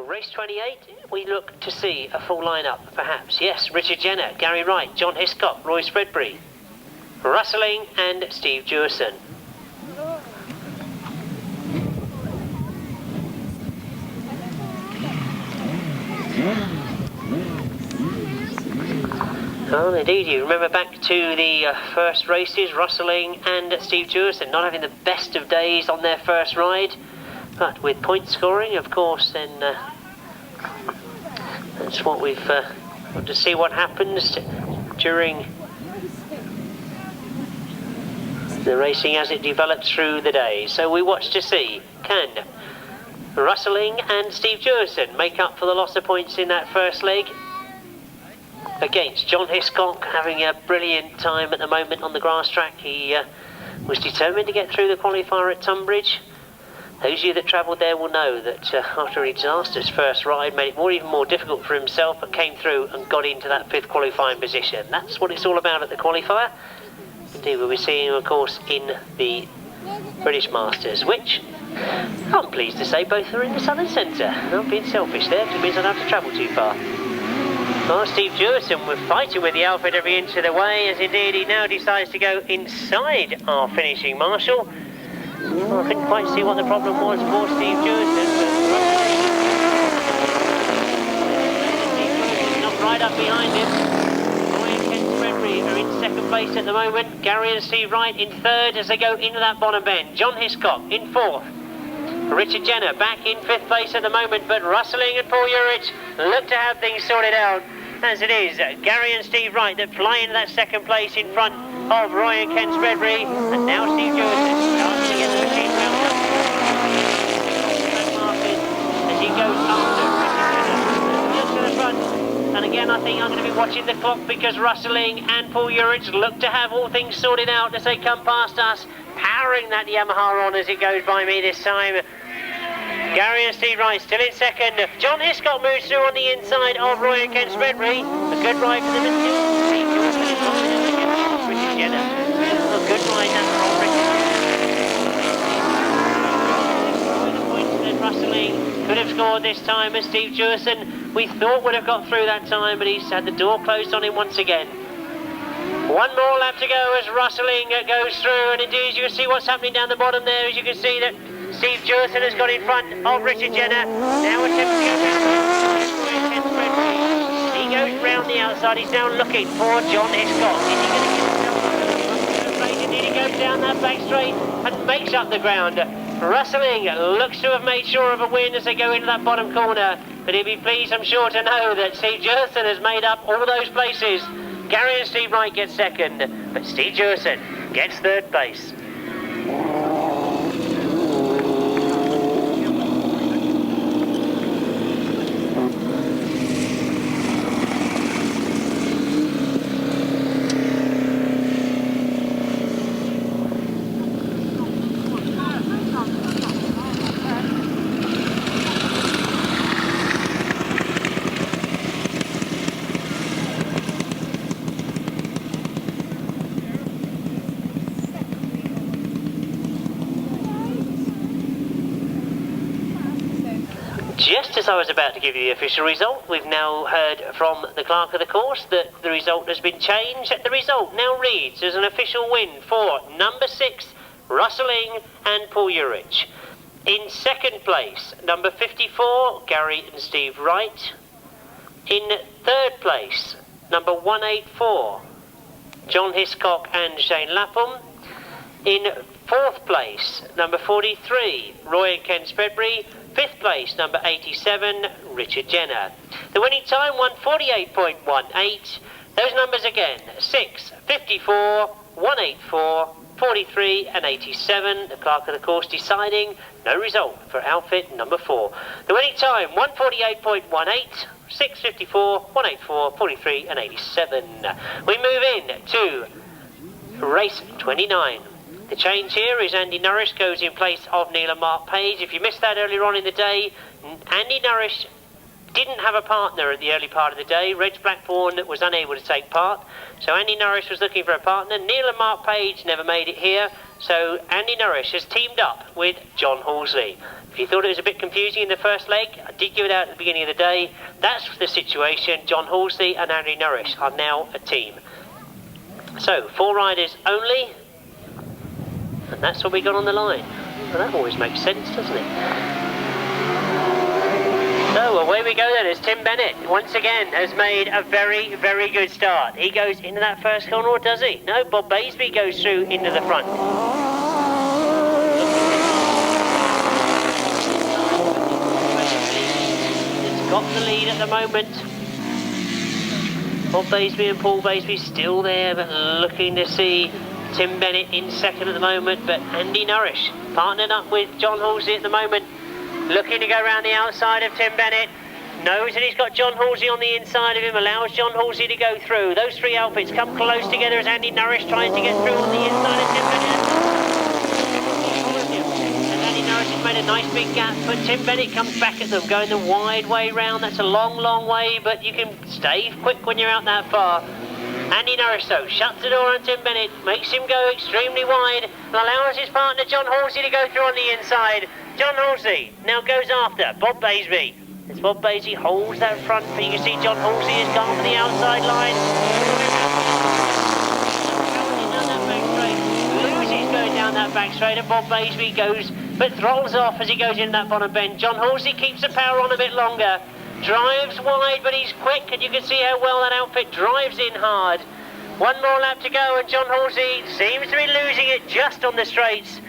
Race 28, we look to see a full lineup, perhaps. Yes, Richard Jenner, Gary Wright, John Hiscock, Roy Spreadbury, Russelling and Steve Dewison. Well, indeed, you remember back to the first races, Russelling and Steve Dewison not having the best of days on their first ride, but with point scoring, of course, then that's what we've got to see what happens during the racing as it develops through the day. So we watch to see, can Russelling and Steve Dewison make up for the loss of points in that first leg against John Hiscock, having a brilliant time at the moment on the grass track. He was determined to get through the qualifier at Tunbridge. Those of you that travelled there will know that after a disastrous first ride, made it even more difficult for himself, but came through and got into that 5th qualifying position. That's what it's all about at the qualifier. Indeed, we'll be seeing him, of course, in the British Masters, which I'm pleased to say both are in the Southern Centre. I'm being selfish there, because it means I don't have to travel too far. Well, Steve Dewison was fighting with the outfit every inch of the way, as indeed he now decides to go inside our finishing marshal. Well, I couldn't quite see what the problem was for Steve Dewison, but Steve Dewison's not right up behind him. Roy and Ken Spreadbury are in second place at the moment. Gary and Steve Wright in third as they go into that bottom bend. John Hiscock in fourth. Richard Jenner back in 5th place at the moment, but Russelling and Tolhurst look to have things sorted out. As it is, Gary and Steve Wright that fly into that second place in front of Roy and Ken Spreadbury, and now Steve Dewison starts to get the machine round up. Marvyn as he goes after just to the front. And again, I think I'm going to be watching the clock, because Russelling and Tolhurst look to have all things sorted out as they come past us, powering that Yamaha on as it goes by me this time. Gary and Steve Wright still in second. John Hiscock moves through on the inside of Roy and Ken Spreadbury. A good ride for them. Richard Jenner. A good ride from Richard Jenner. The points that Russelling could have scored this time, as Steve Dewison we thought would have got through that time, but he's had the door closed on him once again. One more lap to go as Russelling goes through, and indeed you can see what's happening down the bottom there, as you can see that Steve Dewison has got in front of Richard Jenner. Now attempts to go down. He goes round the outside. He's now looking for John Hiscock. Is he going to get himself? Indeed, he goes down that back straight and makes up the ground. Russelling looks to have made sure of a win as they go into that bottom corner. But he'll be pleased, I'm sure, to know that Steve Dewison has made up all those places. Gary and Steve Wright get second, but Steve Dewison gets 3rd place. Just as I was about to give you the official result, we've now heard from the clerk of the course that the result has been changed. The result now reads as an official win for number 6, Russelling and Tolhurst. In second place, number 54, Gary and Steve Wright. In third place, number 184, John Hiscock and Shane Lapham. In fourth place, number 43, Roy and Ken Spreadbury. 5th place, number 87, Richard Jenner. The winning time, 1:48.18. Those numbers again, 6, 54, 184, 43 and 87. The clerk of the course deciding no result for outfit number 4. The winning time, 1:48.18. 6, 54, 184, 43 and 87. We move in to race 29. The change here is Andy Nourish goes in place of Neil and Mark Page. If you missed that earlier on in the day, Andy Nourish didn't have a partner at the early part of the day. Reg Blackburn was unable to take part, so Andy Nourish was looking for a partner. Neil and Mark Page never made it here, so Andy Nourish has teamed up with John Halsey. If you thought it was a bit confusing in the first leg, I did give it out at the beginning of the day. That's the situation. John Halsey and Andy Nourish are now a team. So, 4 riders only, and that's what we got on the line. Well, that always makes sense, doesn't it? So away we go then, as Tim Bennett once again has made a very, very good start. He goes into that first corner, or does he? No, Bob Baisby goes through into the front. It's got the lead at the moment. Bob Baisby and Paul Baisby still there, but looking to see Tim Bennett in second at the moment. But Andy Nourish partnered up with John Halsey at the moment. Looking to go around the outside of Tim Bennett. Knows that he's got John Halsey on the inside of him. Allows John Halsey to go through. Those 3 outfits come close together as Andy Nourish tries to get through on the inside of Tim Bennett. And Andy Nourish has made a nice big gap, but Tim Bennett comes back at them, going the wide way round. That's a long, long way, but you can stay quick when you're out that far. Andy Nourish, though, shuts the door on Tim Bennett, makes him go extremely wide, and allows his partner John Halsey to go through on the inside. John Halsey now goes after Bob Baisby. As Bob Baisby holds that front, but you can see John Halsey has gone for the outside line. Loses going down that back straight, and Bob Baisby goes, but throttles off as he goes in that bottom bend. John Halsey keeps the power on a bit longer. Drives wide, but he's quick, and you can see how well that outfit drives in hard. 1 more lap to go, and John Halsey seems to be losing it just on the straights,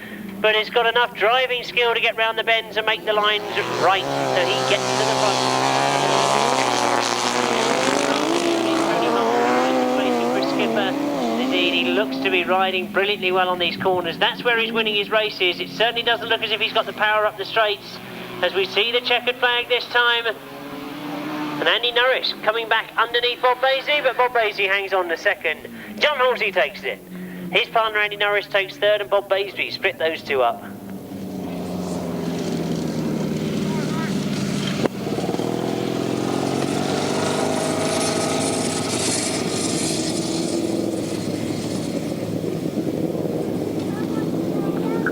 but he's got enough driving skill to get round the bends and make the lines right, so he gets to the front. Indeed, he looks to be riding brilliantly well on these corners. That's where he's winning his races. It certainly doesn't look as if he's got the power up the straights, as we see the checkered flag this time. And Andy Nourish coming back underneath Bob Baisby, but Bob Baisby hangs on to second. John Halsey takes it. His partner Andy Nourish takes third, and Bob Baisby split those 2 up.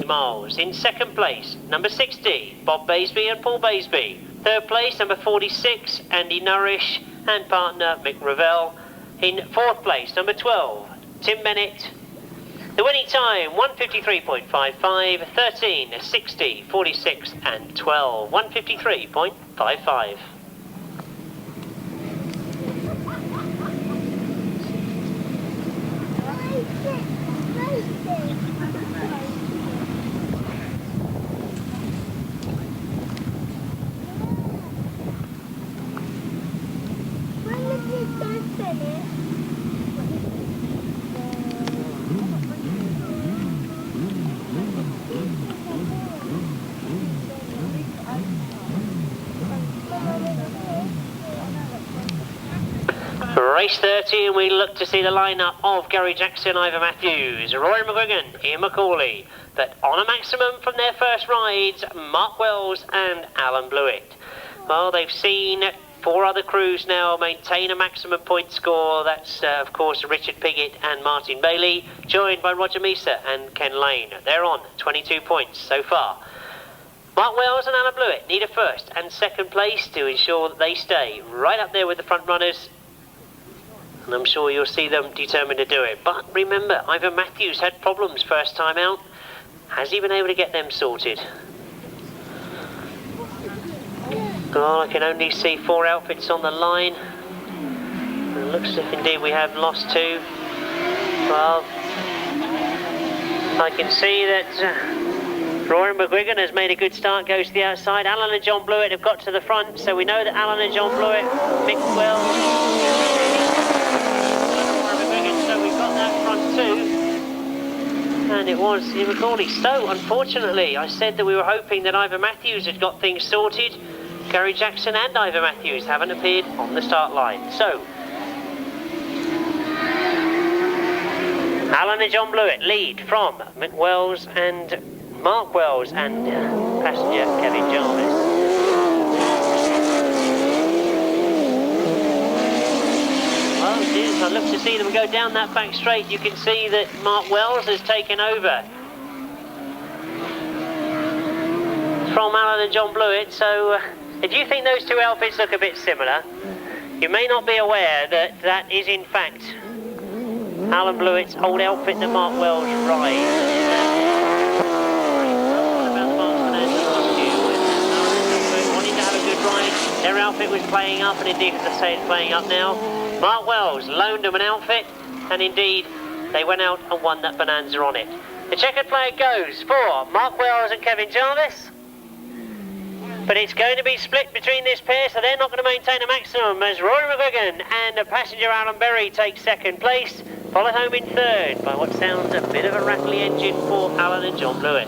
Miles in second place, number 60, Bob Baisby and Paul Baisby. Third place, number 46, Andy Nourish and partner Mick Ravel. In fourth place, number 12, Tim Bennett. The winning time, 1:53.55, 13, 60, 46 and 12, 1:53.55. Race 30, and we look to see the lineup of Gary Jackson, Ivor Matthews, Rory McGuigan, Ian McCauley, but on a maximum from their first rides, Mark Wells and Alan Blewitt. Well, they've seen 4 other crews now maintain a maximum point score. That's, of course, Richard Piggott and Martin Bailey, joined by Roger Measor and Ken Lane. They're on 22 points so far. Mark Wells and Alan Blewitt need a first and second place to ensure that they stay right up there with the front runners. And I'm sure you'll see them determined to do it. But remember, Ivor Matthews had problems first time out. Has he been able to get them sorted? Oh, I can only see 4 outfits on the line. It looks as if indeed we have lost 2. Well, I can see that Rory McGuigan has made a good start, goes to the outside. Alan and John Blewitt have got to the front, so we know that Alan and John Blewitt, Mick Wells, so we've got that front 2. And it was Ian McCauley. So, unfortunately, I said that we were hoping that Ivor Matthews had got things sorted. Gary Jackson and Ivor Matthews haven't appeared on the start line. So, Alan and John Blewitt lead from Mick Wells and Mark Wells and passenger Kevin Jarvis. see them go down that back straight, you can see that Mark Wells has taken over from Alan and John Blewitt. So if you think those two outfits look a bit similar, you may not be aware that that is in fact Alan Blewitt's old outfit that Mark Wells rides. Wanting to have a good ride. Their outfit was playing up, and indeed, as I say, it's playing up now. Mark Wells loaned them an outfit, and indeed, they went out and won that bonanza on it. The checkered flag goes for Mark Wells and Kevin Jarvis. But it's going to be split between this pair, so they're not going to maintain a maximum as Rory McGuigan and a passenger Alan Berry take second place, followed home in third by what sounds a bit of a rattly engine for Alan and John Blewitt.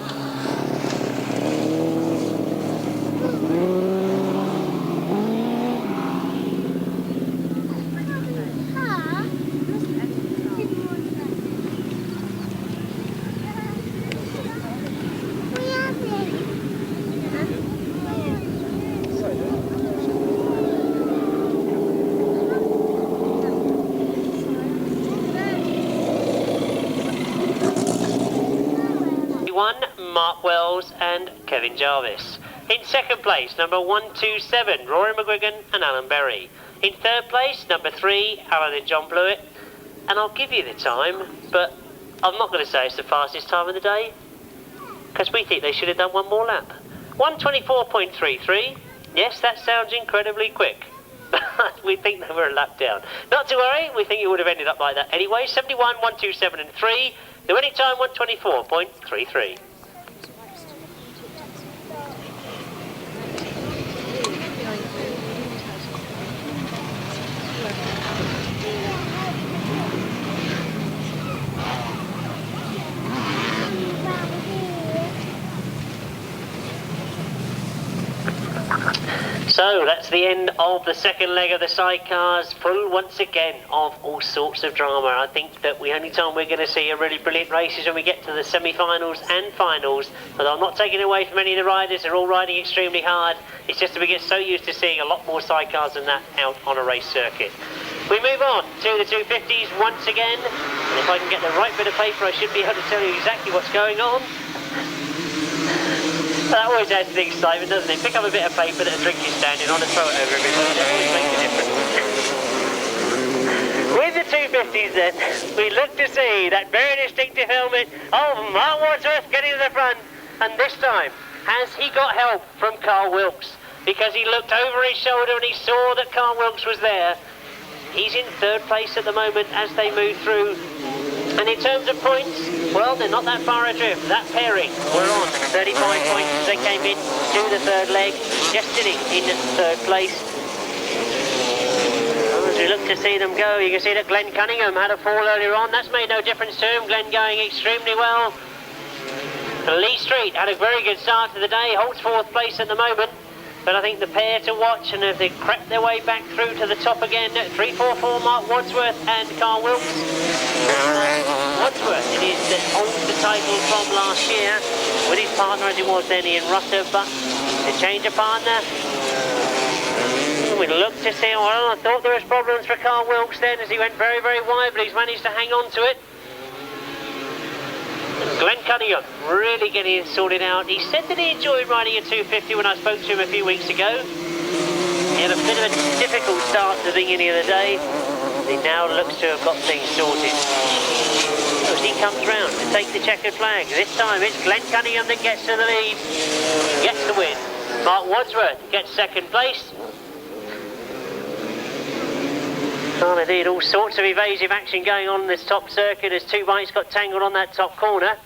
Mark Wells and Kevin Jarvis. In second place, number 127, Rory McGuigan and Alan Berry. In third place, number 3, Alan and John Blewitt. And I'll give you the time, but I'm not going to say it's the fastest time of the day, because we think they should have done one more lap. 1:24.33. Yes, that sounds incredibly quick. We think they were a lap down. Not to worry, we think it would have ended up like that anyway. 71, 127 and 3. The winning time, 1:24.33. So that's the end of the second leg of the sidecars, full once again of all sorts of drama. I think that the only time we're going to see a really brilliant race is when we get to the semi-finals and finals. But I'm not taking away from any of the riders, they're all riding extremely hard. It's just that we get so used to seeing a lot more sidecars than that out on a race circuit. We move on to the 250s once again, and if I can get the right bit of paper I should be able to tell you exactly what's going on. That always adds to the excitement, doesn't it? Pick up a bit of paper that a drink is standing on and throw it over everybody. That always makes a difference. With the 250s then, we look to see that very distinctive helmet of Mark Wadsworth getting to the front. And this time, has he got help from Carl Wilkes? Because he looked over his shoulder and he saw that Carl Wilkes was there. He's in third place at the moment as they move through. And in terms of points, well, they're not that far adrift. That pairing were on 35 points as they came in to the third leg, just sitting in third place. As we look to see them go, you can see that Glenn Cunningham had a fall earlier on. That's made no difference to him. Glenn going extremely well. And Lee Street had a very good start to the day, holds fourth place at the moment. But I think the pair to watch, and if they crept their way back through to the top again, 344 Mark Wadsworth and Carl Wilkes. Wadsworth, it is that holds the title from last year with his partner as it was then Ian Rutter, but to change a partner, we look to see, well, I thought there was problems for Carl Wilkes then as he went very, very wide, but he's managed to hang on to it. Glenn Cunningham really getting it sorted out. He said that he enjoyed riding a 250 when I spoke to him a few weeks ago. He had a bit of a difficult start to the beginning of the day. He now looks to have got things sorted. As he comes round to take the checkered flag. This time it's Glenn Cunningham that gets to the lead, gets the win. Mark Wadsworth gets second place. Well, indeed, all sorts of evasive action going on in this top circuit as two bikes got tangled on that top corner.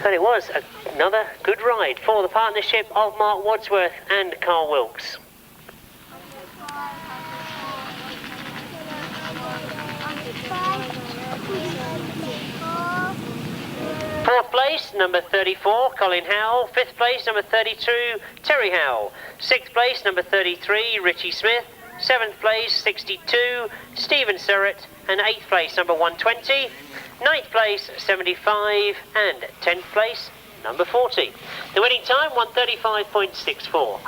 But it was another good ride for the partnership of Mark Wadsworth and Carl Wilkes. Fourth place, number 34, Colin Howe. Fifth place, number 32, Terry Howe. Sixth place, number 33, Richie Smith. Seventh place, 62, Stephen S.E.R.A. And eighth place, number 120. Ninth place, 75. And 10th place, number 40. The winning time, 1:35.64.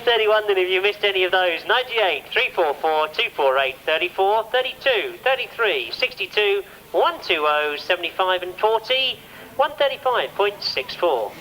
31 then if you missed any of those. 98, 344, 248, 34, 32, 33, 62, 120, 75 and 40, 135.64.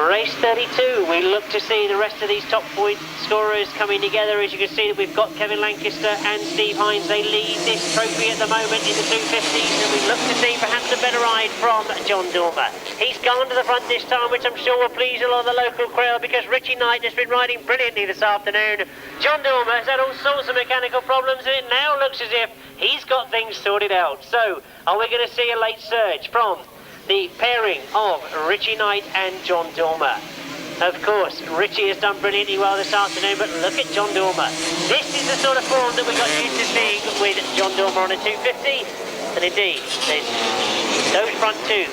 Race 32, we look to see the rest of these top point scorers coming together. As you can see, we've got Kevin Lancaster and Steve Hines. They lead this trophy at the moment in the 250s, and we look to see perhaps a better ride from John Dormer. He's gone to the front this time, which I'm sure will please a lot of the local crowd, because Richie Knight has been riding brilliantly this afternoon. John Dormer has had all sorts of mechanical problems, and it now looks as if he's got things sorted out. So, are we going to see a late surge from the pairing of Richie Knight and John Dormer? Of course, Richie has done brilliantly well this afternoon, but look at John Dormer. This is the sort of form that we got used to seeing with John Dormer on a 250. And indeed, those front two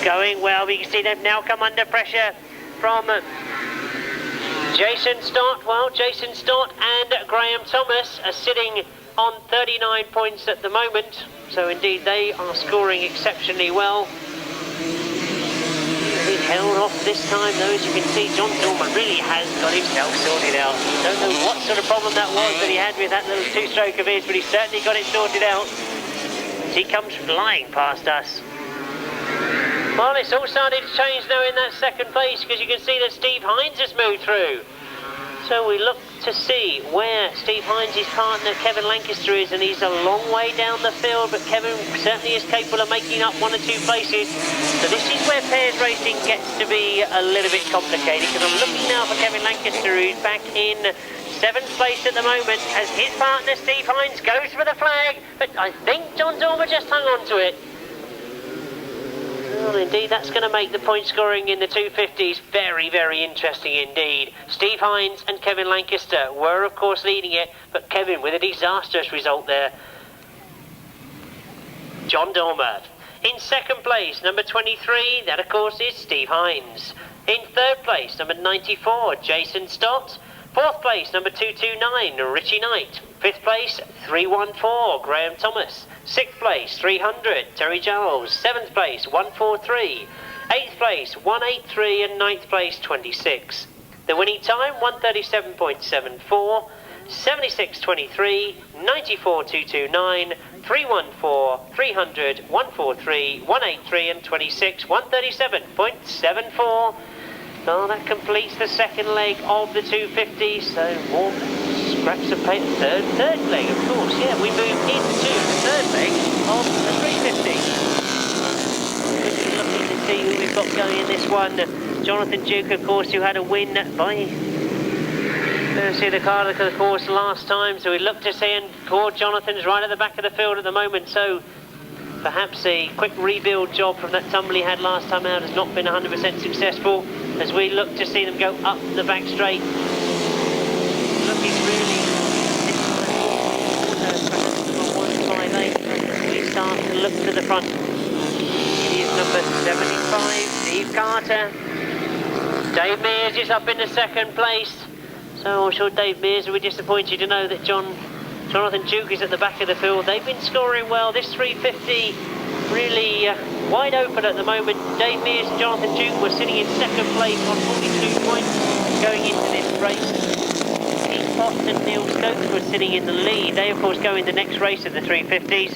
going well. We can see they've now come under pressure from Jason Stott. Well, Jason Stott and Graham Thomas are sitting on 39 points at the moment. So indeed, they are scoring exceptionally well. He's held off this time though. As you can see, John Dormer really has got himself sorted out. Don't know what sort of problem that was that he had with that little two-stroke of his, but he certainly got it sorted out. As he comes flying past us. Well, it's all starting to change now in that second place, because you can see that Steve Hines has moved through. So we look to see where Steve Hines' partner Kevin Lancaster is, and he's a long way down the field, but Kevin certainly is capable of making up 1 or 2 places. So this is where pairs racing gets to be a little bit complicated, because I'm looking now for Kevin Lancaster, who's back in 7th place at the moment, as his partner Steve Hines goes for the flag, but I think John Dormer just hung on to it. Well, indeed, that's going to make the point scoring in the 250s very, very interesting indeed. Steve Hines and Kevin Lancaster were, of course, leading it, but Kevin with a disastrous result there. John Dormer. In 2nd place, number 23, that, of course, is Steve Hines. In 3rd place, number 94, Jason Stott. 4th place, number 229, Richie Knight. 5th place, 314, Graham Thomas. 6th place, 300, Terry Giles. 7th place, 143. 8th place, 183, and 9th place, 26. The winning time, 137.74, 76.23, 94.229, 314, 300, 143, 183, and 26, 137.74. So that completes the second leg of the 250. So more scraps of paper. Third leg, of course. Yeah, we move into the third leg of the 350. Looking to see who we've got going in this one. Jonathan Duke, of course, who had a win by see the car of the course last time. So we look to see, and poor Jonathan's right at the back of the field at the moment. So perhaps a quick rebuild job from that tumble he had last time out has not been 100% successful, as we look to see them go up the back straight. Looking really perhaps 158. We start to look to the front. It is number 75, Steve Carter. Dave Mears is up in the 2nd place. So I'm sure Dave Mears will be disappointed to know that Jonathan Duke is at the back of the field. They've been scoring well. This 350 really wide open at the moment. Dave Mears and Jonathan Duke were sitting in 2nd place on 42 points going into this race. Steve Potts and Neil Stokes were sitting in the lead. They, of course, go in the next race of the 350s.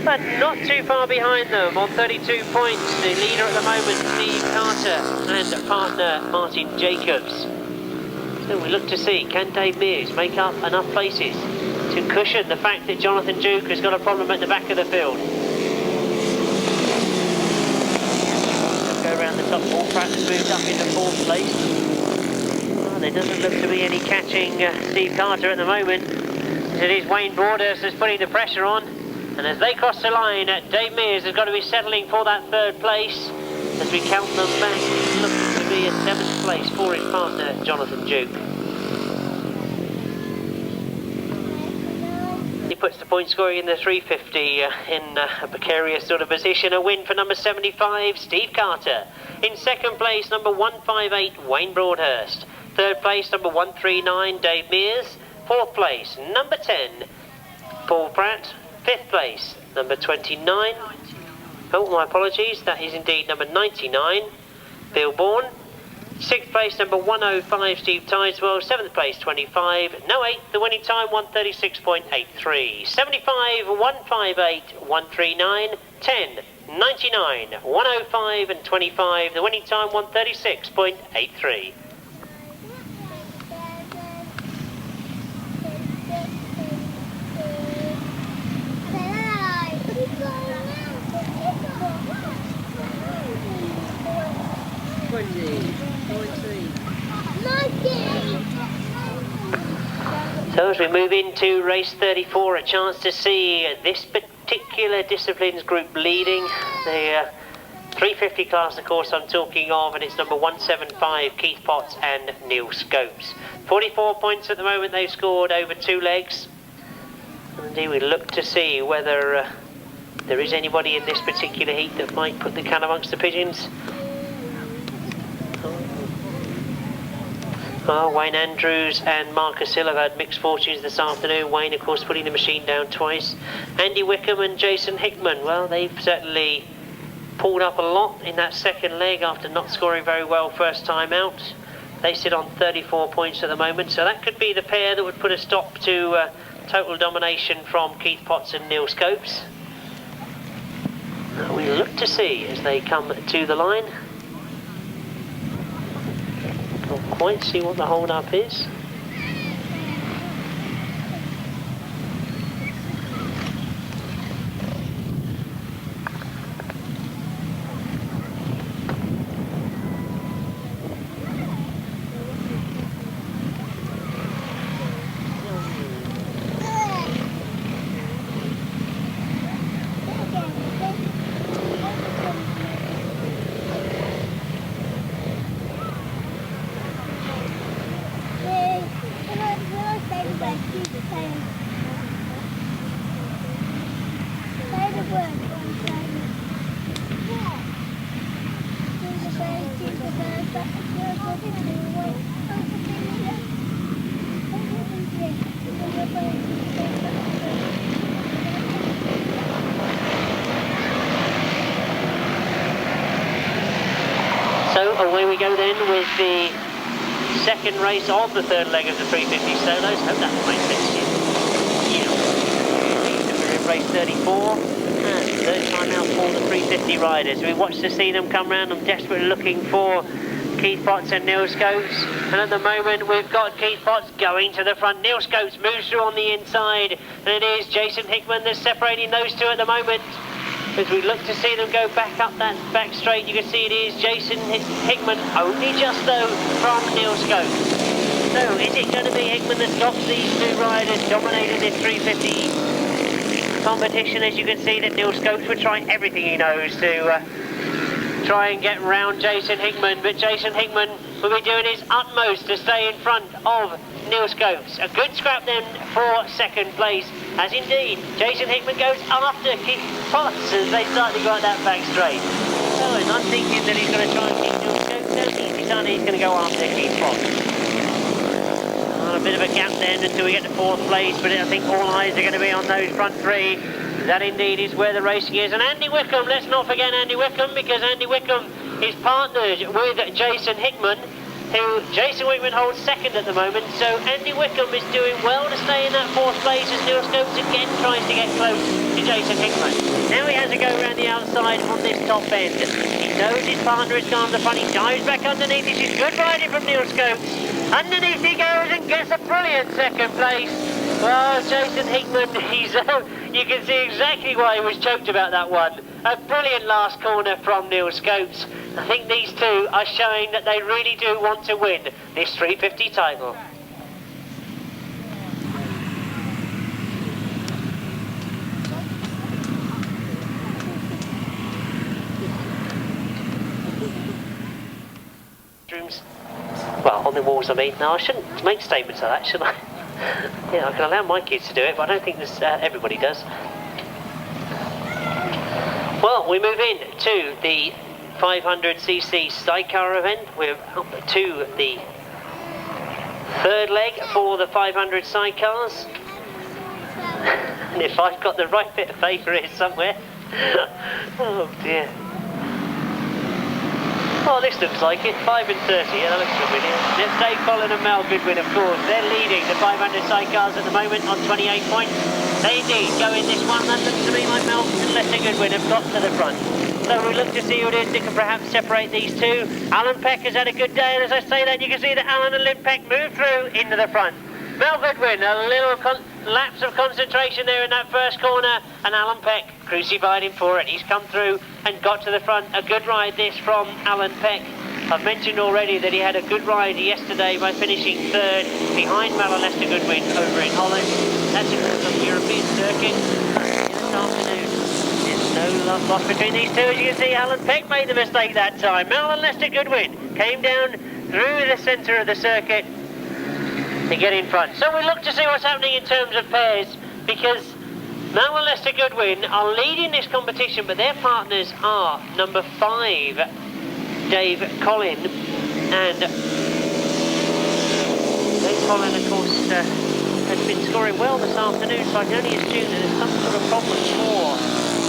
But not too far behind them on 32 points. The leader at the moment, Steve Carter, and partner Martin Jacobs. So we look to see, can Dave Mears make up enough places to cushion the fact that Jonathan Duke has got a problem at the back of the field. Go around the top. Paul Pratt has moved up into 4th place. Well, there doesn't look to be any catching Steve Carter at the moment. It is Wayne Broadhurst that's putting the pressure on. And as they cross the line, Dave Mears has got to be settling for that 3rd place. As we count them back, it's looking to be a 7th place for his partner, Jonathan Duke. puts the point scoring in the 350 in a precarious sort of position. A win for number 75, Steve Carter. In second place, number 158, Wayne Broadhurst. Third place, number 139, Dave Mears. Fourth place, number 10, Paul Pratt. Fifth place, number 29. Oh, my apologies, that is indeed number 99, Bill Bourne. Sixth place, number 105, Steve Tideswell. Seventh place, 25. No 8, the winning time, 136.83. 75, 158, 139, 10, 99, 105 and 25. The winning time, 136.83. So as we move into race 34, a chance to see this particular disciplines group leading. The 350 class, of course, I'm talking of, and it's number 175, Keith Potts and Neil Scopes. 44 points at the moment they've scored over 2 legs. Indeed, we look to see whether there is anybody in this particular heat that might put the can amongst the pigeons. Well, Wayne Andrews and Marcus Hill have had mixed fortunes this afternoon. Wayne, of course, putting the machine down twice. Andy Wickham and Jason Hickman, well, they've certainly pulled up a lot in that second leg after not scoring very well first time out. They sit on 34 points at the moment, so that could be the pair that would put a stop to total domination from Keith Potts and Neil Scopes. We look to see as they come to the line. Can't quite see what the hold up is. So away we go then with the second race of the third leg of the 350 solos. Hope that makes sense. We're in race 34 and third time out for the 350 riders. We watch to see them come round. I'm desperately looking for Keith Potts and Neil Scopes, and at the moment we've got Keith Potts going to the front. Neil Scopes moves through on the inside, and it is Jason Hickman that's separating those two at the moment. As we look to see them go back up that back straight, you can see it is Jason Hickman, only just though from Neil Scopes. So is it going to be Hickman that stops these two riders dominating this 350 competition? As you can see that Neil Scopes would try everything he knows to try and get round Jason Hickman, but Jason Hickman will be doing his utmost to stay in front of Neil Scopes. A good scrap then for second place, as indeed Jason Hickman goes after Keith Potts as they start to go at that back straight. So as I'm thinking that he's going to try and keep Neil Scopes out, he's done, he's going to go after Keith Potts. A bit of a gap then until we get to fourth place, but I think all eyes are going to be on those front three. That indeed is where the racing is. And Andy Wickham, let's not forget Andy Wickham, because Andy Wickham is partnered with Jason Hickman, who Jason Hickman holds second at the moment. So Andy Wickham is doing well to stay in that fourth place as Neil Scopes again tries to get close to Jason Hickman. Now he has to go around the outside on this top end. He knows his partner has gone to the front. He dives back underneath. This is good riding from Neil Scopes. Underneath he goes and gets a brilliant second place. Well, Jason Hickman, you can see exactly why he was choked about that one. A brilliant last corner from Neil Scopes. I think these two are showing that they really do want to win this 350 title. Well, on the walls I mean. No, I shouldn't make statements of that, should I? Yeah, I can allow my kids to do it, but I don't think this, everybody does. Well, we move in to the 500cc sidecar event. We're up to the third leg for the 500 sidecars. And if I've got the right bit of paper here somewhere. Oh dear. Oh, this looks like it. 5 and 30. Yeah, that looks familiar. It's Dave, Colin and Mel Goodwin, of course. They're leading the 500 sidecars at the moment on 28 points. They indeed go in this one. That looks to me like Mel and Lester Goodwin have got to the front. So we look to see who it is that can perhaps separate these two. Alan Peck has had a good day, and as I say that, you can see that Alan and Lynn Peck move through into the front. Mel Goodwin, a little lapse of concentration there in that first corner, and Alan Peck crucified him for it. He's come through and got to the front. A good ride this from Alan Peck. I've mentioned already that he had a good ride yesterday by finishing third behind Mel and Lester Goodwin over in Holland. That's a good European circuit this afternoon. There's no love lost between these two. As you can see, Alan Peck made the mistake that time. Mel and Lester Goodwin came down through the centre of the circuit to get in front. So we look to see what's happening in terms of pairs, because Mel and Lester Goodwin are leading this competition, but their partners are number 5, Dave Colin, and Dave Colin, of course, has been scoring well this afternoon, so I can only assume that there's some sort of problem for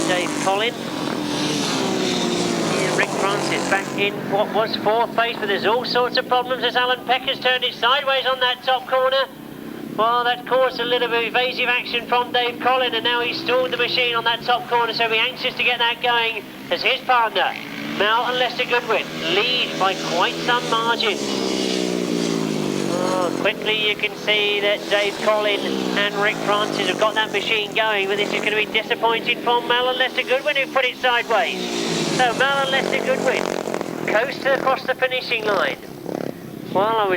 Dave Colin. Rick Francis back in what was 4th place, but there's all sorts of problems as Alan Peck has turned it sideways on that top corner. Well, that caused a little bit of evasive action from Dave Colin, and now he's stalled the machine on that top corner, so he'll be anxious to get that going as his partner, Mel and Lester Goodwin, lead by quite some margin. Oh, quickly you can see that Dave Colin and Rick Francis have got that machine going, but this is going to be disappointing for Mel and Lester Goodwin, who put it sideways. So Mel and Lester Goodwin coast across the finishing line. Well,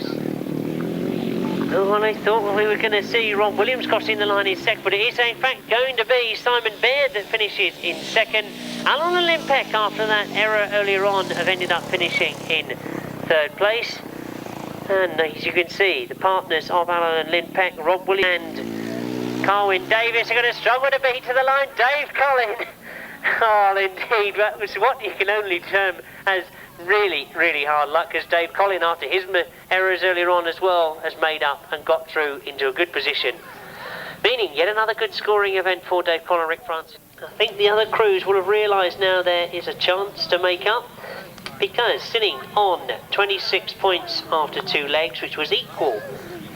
I thought we were going to see Ron Williams crossing the line in second, but it is in fact going to be Simon Baird that finishes in second. Alan and Lynn Peck, after that error earlier on, have ended up finishing in third place. And as you can see, the partners of Alan and Lynn Peck, Rob Williams and Carwyn Davis, are going to struggle to beat to the line. Dave Colin. Oh, indeed, that was what you can only term as really, really hard luck, as Dave Colin, after his errors earlier on as well, has made up and got through into a good position. Meaning yet another good scoring event for Dave Colin and Rick Francis. I think the other crews will have realised now there is a chance to make up, because sitting on 26 points after 2 legs, which was equal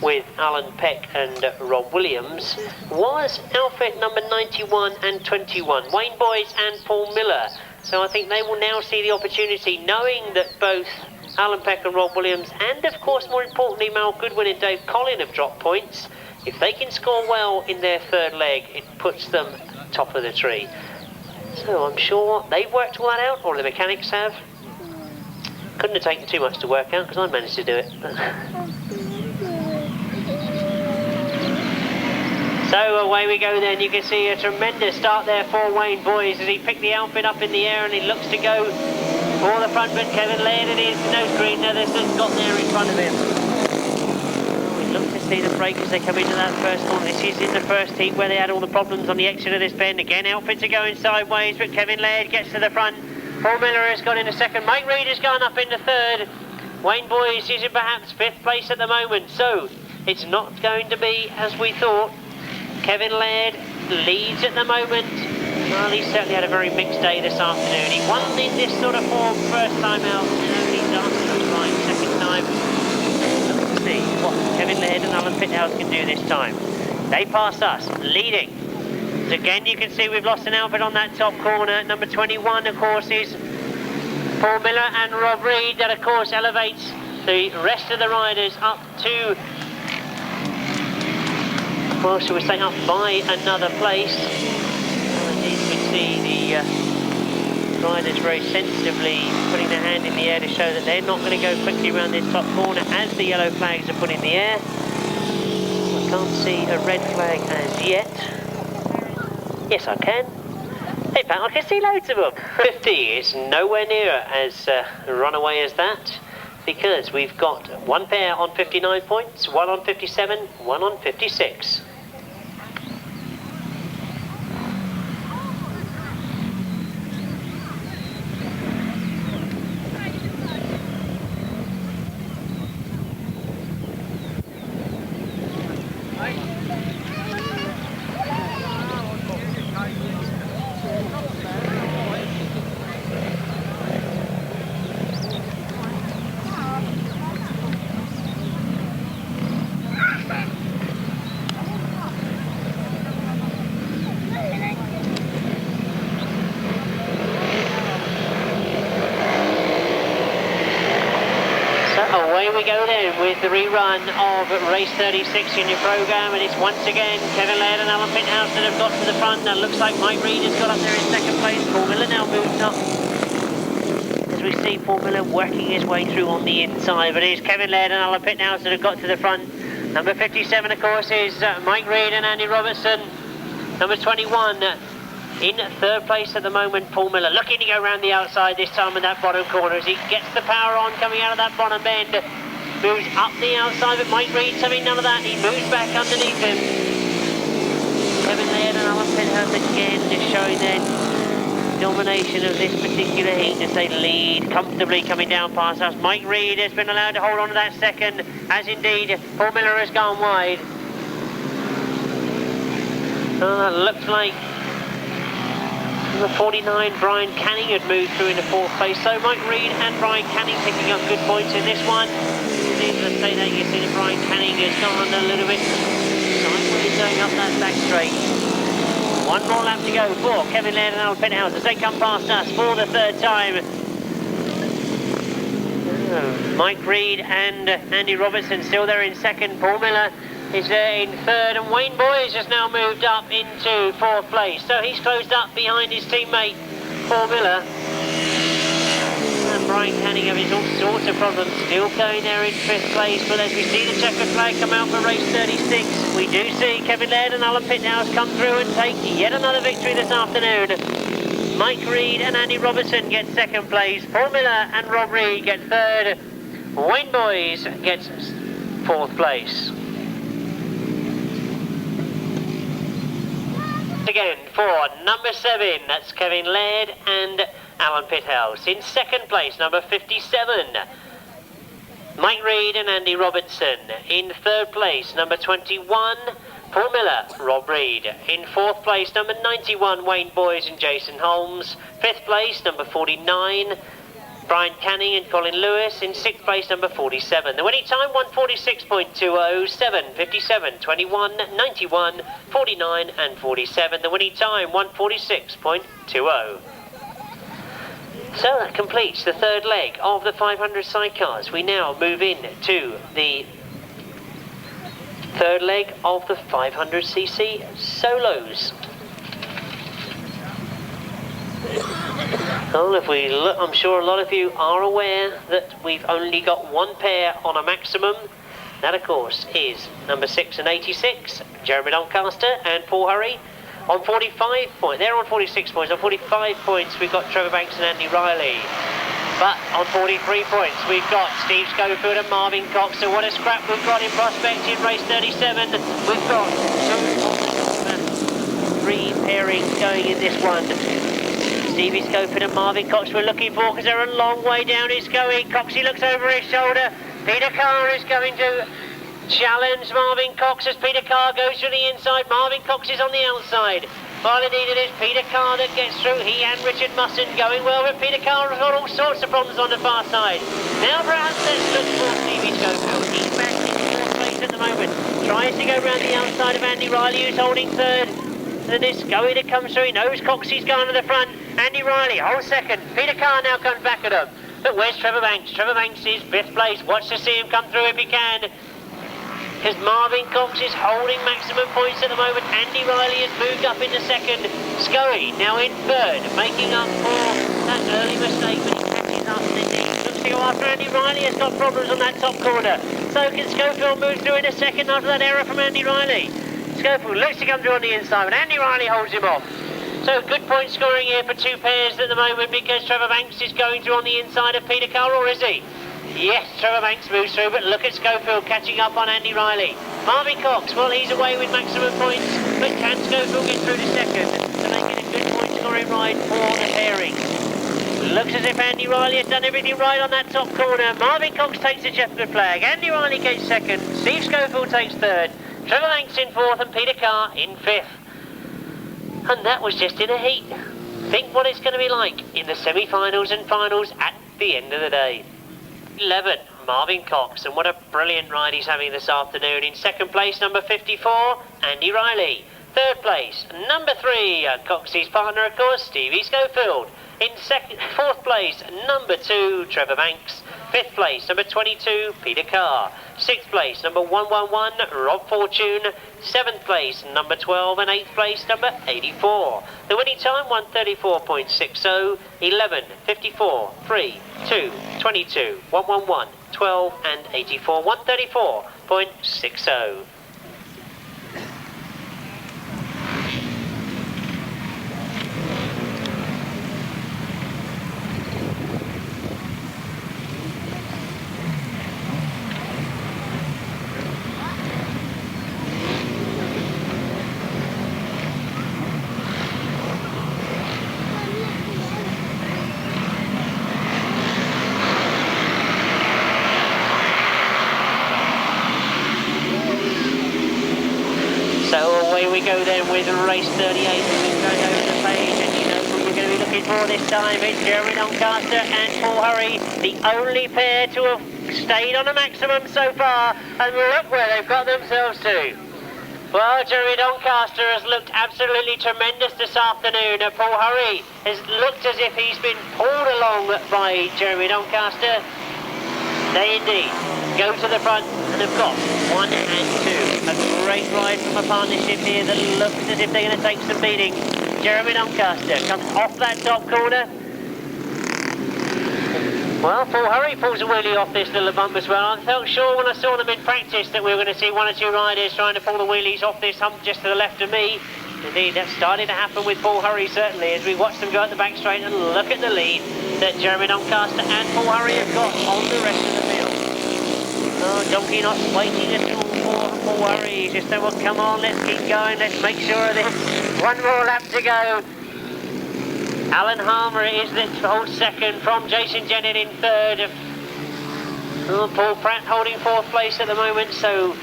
with Alan Peck and Rob Williams, was outfit number 91 and 21, Wayne Boys and Paul Miller. So I think they will now see the opportunity, knowing that both Alan Peck and Rob Williams, and of course more importantly Mel Goodwin and Dave Colin, have dropped points. If they can score well in their third leg, it puts them top of the tree. So I'm sure they've worked all that out, or the mechanics have. Couldn't have taken too much to work out, because I managed to do it. So away we go then. You can see a tremendous start there for Wayne Boys as he picked the outfit up in the air and he looks to go for the front, but Kevin Laird and his nose green Netherson got there in front of him. We look to see the break as they come into that first corner. This is in the first heat where they had all the problems on the exit of this bend. Again, outfits are going sideways, but Kevin Laird gets to the front. Paul Miller has got into second. Mike Reid has gone up into third. Wayne Boys is in perhaps 5th place at the moment, so it's not going to be as we thought. Kevin Laird leads at the moment. Well, he's certainly had a very mixed day this afternoon. He won in this sort of form first time out, and he's done right second time. Let's see what Kevin Laird and Alan Pithouse can do this time. They pass us, leading. So again, you can see we've lost an outfit on that top corner. Number 21, of course, is Paul Miller and Rob Reid. That, of course, elevates the rest of the riders up to, well, shall we say, up by another place. And indeed, you can see the riders very sensitively putting their hand in the air to show that they're not going to go quickly around this top corner as the yellow flags are put in the air. I can't see a red flag as yet. Yes, I can. In fact, I can see loads of them. 50 is nowhere near as runaway as that. because we've got one pair on 59 points, one on 57, one on 56. Away we go then with the rerun of race 36 in your programme, and it's once again Kevin Laird and Alan Pithouse that have got to the front. Now looks like Mike Reid has got up there in second place. Paul Miller now moves up as we see Paul Miller working his way through on the inside, but it is Kevin Laird and Alan Pithouse that have got to the front. Number 57 of course is Mike Reid and Andy Robertson. Number 21 in third place at the moment, Paul Miller, looking to go around the outside this time in that bottom corner as he gets the power on coming out of that bottom bend. Moves up the outside, but Mike Reid's having none of that. He moves back underneath him. Kevin Laird and Alan Pithouse again just showing their domination of this particular heat as they lead comfortably coming down past us. Mike Reid has been allowed to hold on to that second, as indeed Paul Miller has gone wide. Looks like number 49, Brian Canning, had moved through into fourth place. So Mike Reid and Brian Canning picking up good points in this one. Let's say that you see that Brian Canning has gone a little bit sideways going up that back straight. One more lap to go for Kevin Laird and Alan Pithouse as they come past us for the third time. Mike Reid and Andy Robertson still there in second. Paul Miller is there in third, and Wayne Boyes has now moved up into fourth place. So he's closed up behind his teammate Paul Miller. And Brian Canning having all sorts of problems, still going there in fifth place. But as we see the checkered flag come out for race 36, we do see Kevin Laird and Alan Pithouse come through and take yet another victory this afternoon. Mike Reid and Andy Robertson get second place. Paul Miller and Rob Reid get third. Wayne Boyes gets fourth place. Again for number 7, that's Kevin Laird and Alan Pithouse. In second place, number 57, Mike Reid and Andy Robertson. In third place, number 21, Paul Miller, Rob Reid. In fourth place, number 91, Wayne Boyes and Jason Holmes. Fifth place, number 49, Brian Canning and Colin Lewis. In sixth place, number 47. The winning time, 146.20, 7, 57, 21, 91, 49 and 47. The winning time, 146.20. So that completes the third leg of the 500 sidecars. We now move in to the third leg of the 500cc solos. Well, if we look, I'm sure a lot of you are aware that we've only got one pair on a maximum. That, of course, is number 6 and 86, Jeremy Doncaster and Paul Hurry. On 45 points, they're on 46 points. On 45 points, we've got Trevor Banks and Andy Riley. But on 43 points, we've got Steve Schofield and Marvyn Cox. So what a scrap we've got in prospect in race 37. We've got 3 pairings going in this one. Stevie Schofield and Marvyn Cox we're looking for because they're a long way down. He's going. Coxie looks over his shoulder. Peter Carr is going to challenge Marvyn Cox as Peter Carr goes through the inside. Marvyn Cox is on the outside. All indeed it is Peter Carr that gets through. He and Richard Mussen going well, but Peter Carr has got all sorts of problems on the far side. Now perhaps let's look for Stevie Schofield. He's back in fourth place at the moment. Tries to go round the outside of Andy Riley, who's holding third. So this going to come through. He knows Coxie's going to the front. Andy Riley holds second. Peter Carr now comes back at him. But where's Trevor Banks? Trevor Banks is fifth place. Watch to see him come through if he can. Because Marvyn Cox is holding maximum points at the moment. Andy Riley has moved up into second. Scully now in third, making up for that early mistake, but he catches up and indeed looks to go after Andy Riley. Has got problems on that top corner. So can Schofield move through in a second after that error from Andy Riley? Schofield looks to come through on the inside, but Andy Riley holds him off. So good point scoring here for 2 pairs at the moment because Trevor Banks is going through on the inside of Peter Carr, or is he? Yes, Trevor Banks moves through, but look at Schofield catching up on Andy Riley. Marvyn Cox, well, he's away with maximum points, but can Schofield get through to second to make it a good point scoring ride for the pairings? Looks as if Andy Riley has done everything right on that top corner. Marvyn Cox takes the checkered flag. Andy Riley gets second. Steve Schofield takes third. Trevor Banks in fourth and Peter Carr in fifth. And that was just in a heat. Think what it's going to be like in the semi-finals and finals at the end of the day. 11, Marvyn Cox, and what a brilliant ride he's having this afternoon. In second place, number 54, Andy Riley. Third place, number 3, Coxey's partner, of course, Stevie Schofield. In fourth place, number 2, Trevor Banks. Fifth place, number 22, Peter Carr. Sixth place, number 111, Rob Fortune. Seventh place, number 12, and eighth place, number 84. The winning time, 134.60, 11, 54, 3, 2, 22, 111, 12, and 84, 134.60. We go then with race 38, going over the page, and you know who we're going to be looking for this time. It's Jeremy Doncaster and Paul Hurry, the only pair to have stayed on a maximum so far, and look where they've got themselves to. Well, Jeremy Doncaster has looked absolutely tremendous this afternoon. Paul Hurry has looked as if he's been pulled along by Jeremy Doncaster. They indeed go to the front and have got 1 and 2. A great ride from a partnership here that looks as if they're going to take some beating. Jeremy Doncaster comes off that top corner. Well, Paul Hurry pulls a wheelie off this little bump as well. I felt sure when I saw them in practice that we were going to see 1 or 2 riders trying to pull the wheelies off this hump just to the left of me. Indeed, that's starting to happen with Paul Hurry, certainly, as we watch them go at the back straight and look at the lead that Jeremy Doncaster and Paul Hurry have got on the rest of the field. Oh, Donkey not waiting at all for Paul Hurry. He's just said, well, come on, let's keep going, let's make sure of this. 1 more lap to go. Alan Harmer is that holds second from Jason Jennett in third. Oh, Paul Pratt holding fourth place at the moment, so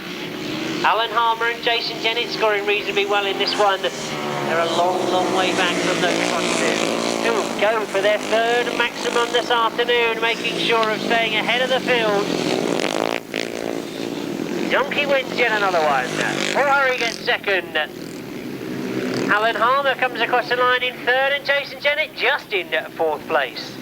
Alan Harmer and Jason Jennett scoring reasonably well in this one. They're a long, long way back from those frontiers. Still go for their third maximum this afternoon, making sure of staying ahead of the field. Donkey wins yet another one. Paul Hurry gets second. Alan Harmer comes across the line in third, and Jason Jennett just in fourth place.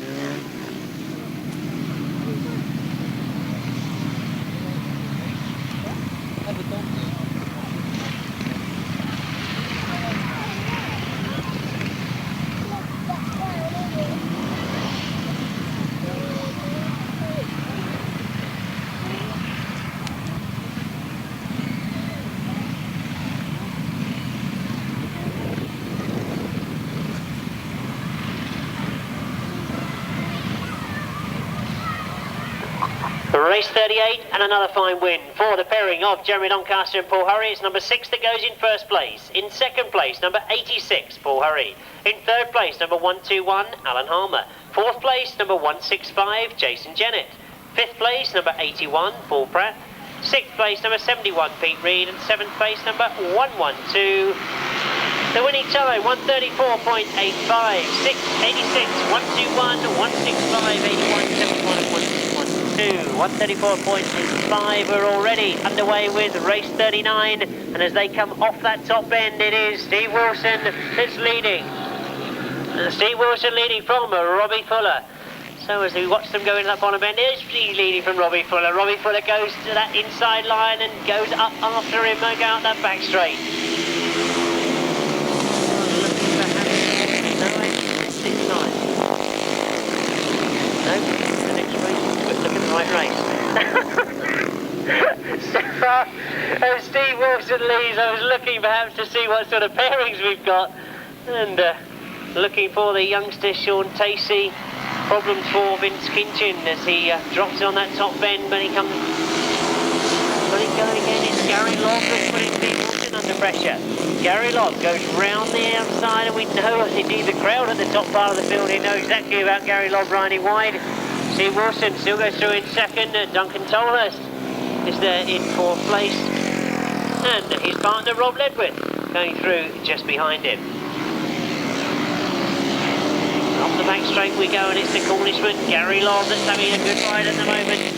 Race 38 and another fine win for the pairing of Jeremy Doncaster and Paul Hurry. It's number 6 that goes in first place. In second place, number 86, Paul Hurry. In third place, number 121, Alan Harmer. Fourth place, number 165, Jason Jennett. Fifth place, number 81, Paul Pratt. Sixth place, number 71, Pete Reed. And seventh place, number 112. The winning time, 134.85, 686, 121, 165, 81, 71, 134.5. We're already underway with race 39, and as they come off that top end, it is Steve Wilson that's leading. Steve Wilson leading from Robbie Fuller. So as we watch them go in that bottom end, it's leading from Robbie Fuller. Robbie Fuller goes to that inside line and goes up after him and go out that back straight. Right race. So far as Steve Wilson leads, I was looking perhaps to see what sort of pairings we've got, and looking for the youngster Shaun Tacey problems for Vince Kinchin as he drops it on that top bend, but he comes... Will it go again? It's Gary Lobb that's putting Steve Wilson under pressure. Gary Lobb goes round the outside, and we know, indeed the crowd at the top part of the field, they know exactly about Gary Lobb riding wide. Steve Wilson still goes through in second. Duncan Tolhurst is there in fourth place. And his partner Rob Ledwith going through just behind him. Off the back straight we go, and it's the Cornishman Gary Lobb that's having a good ride at the moment.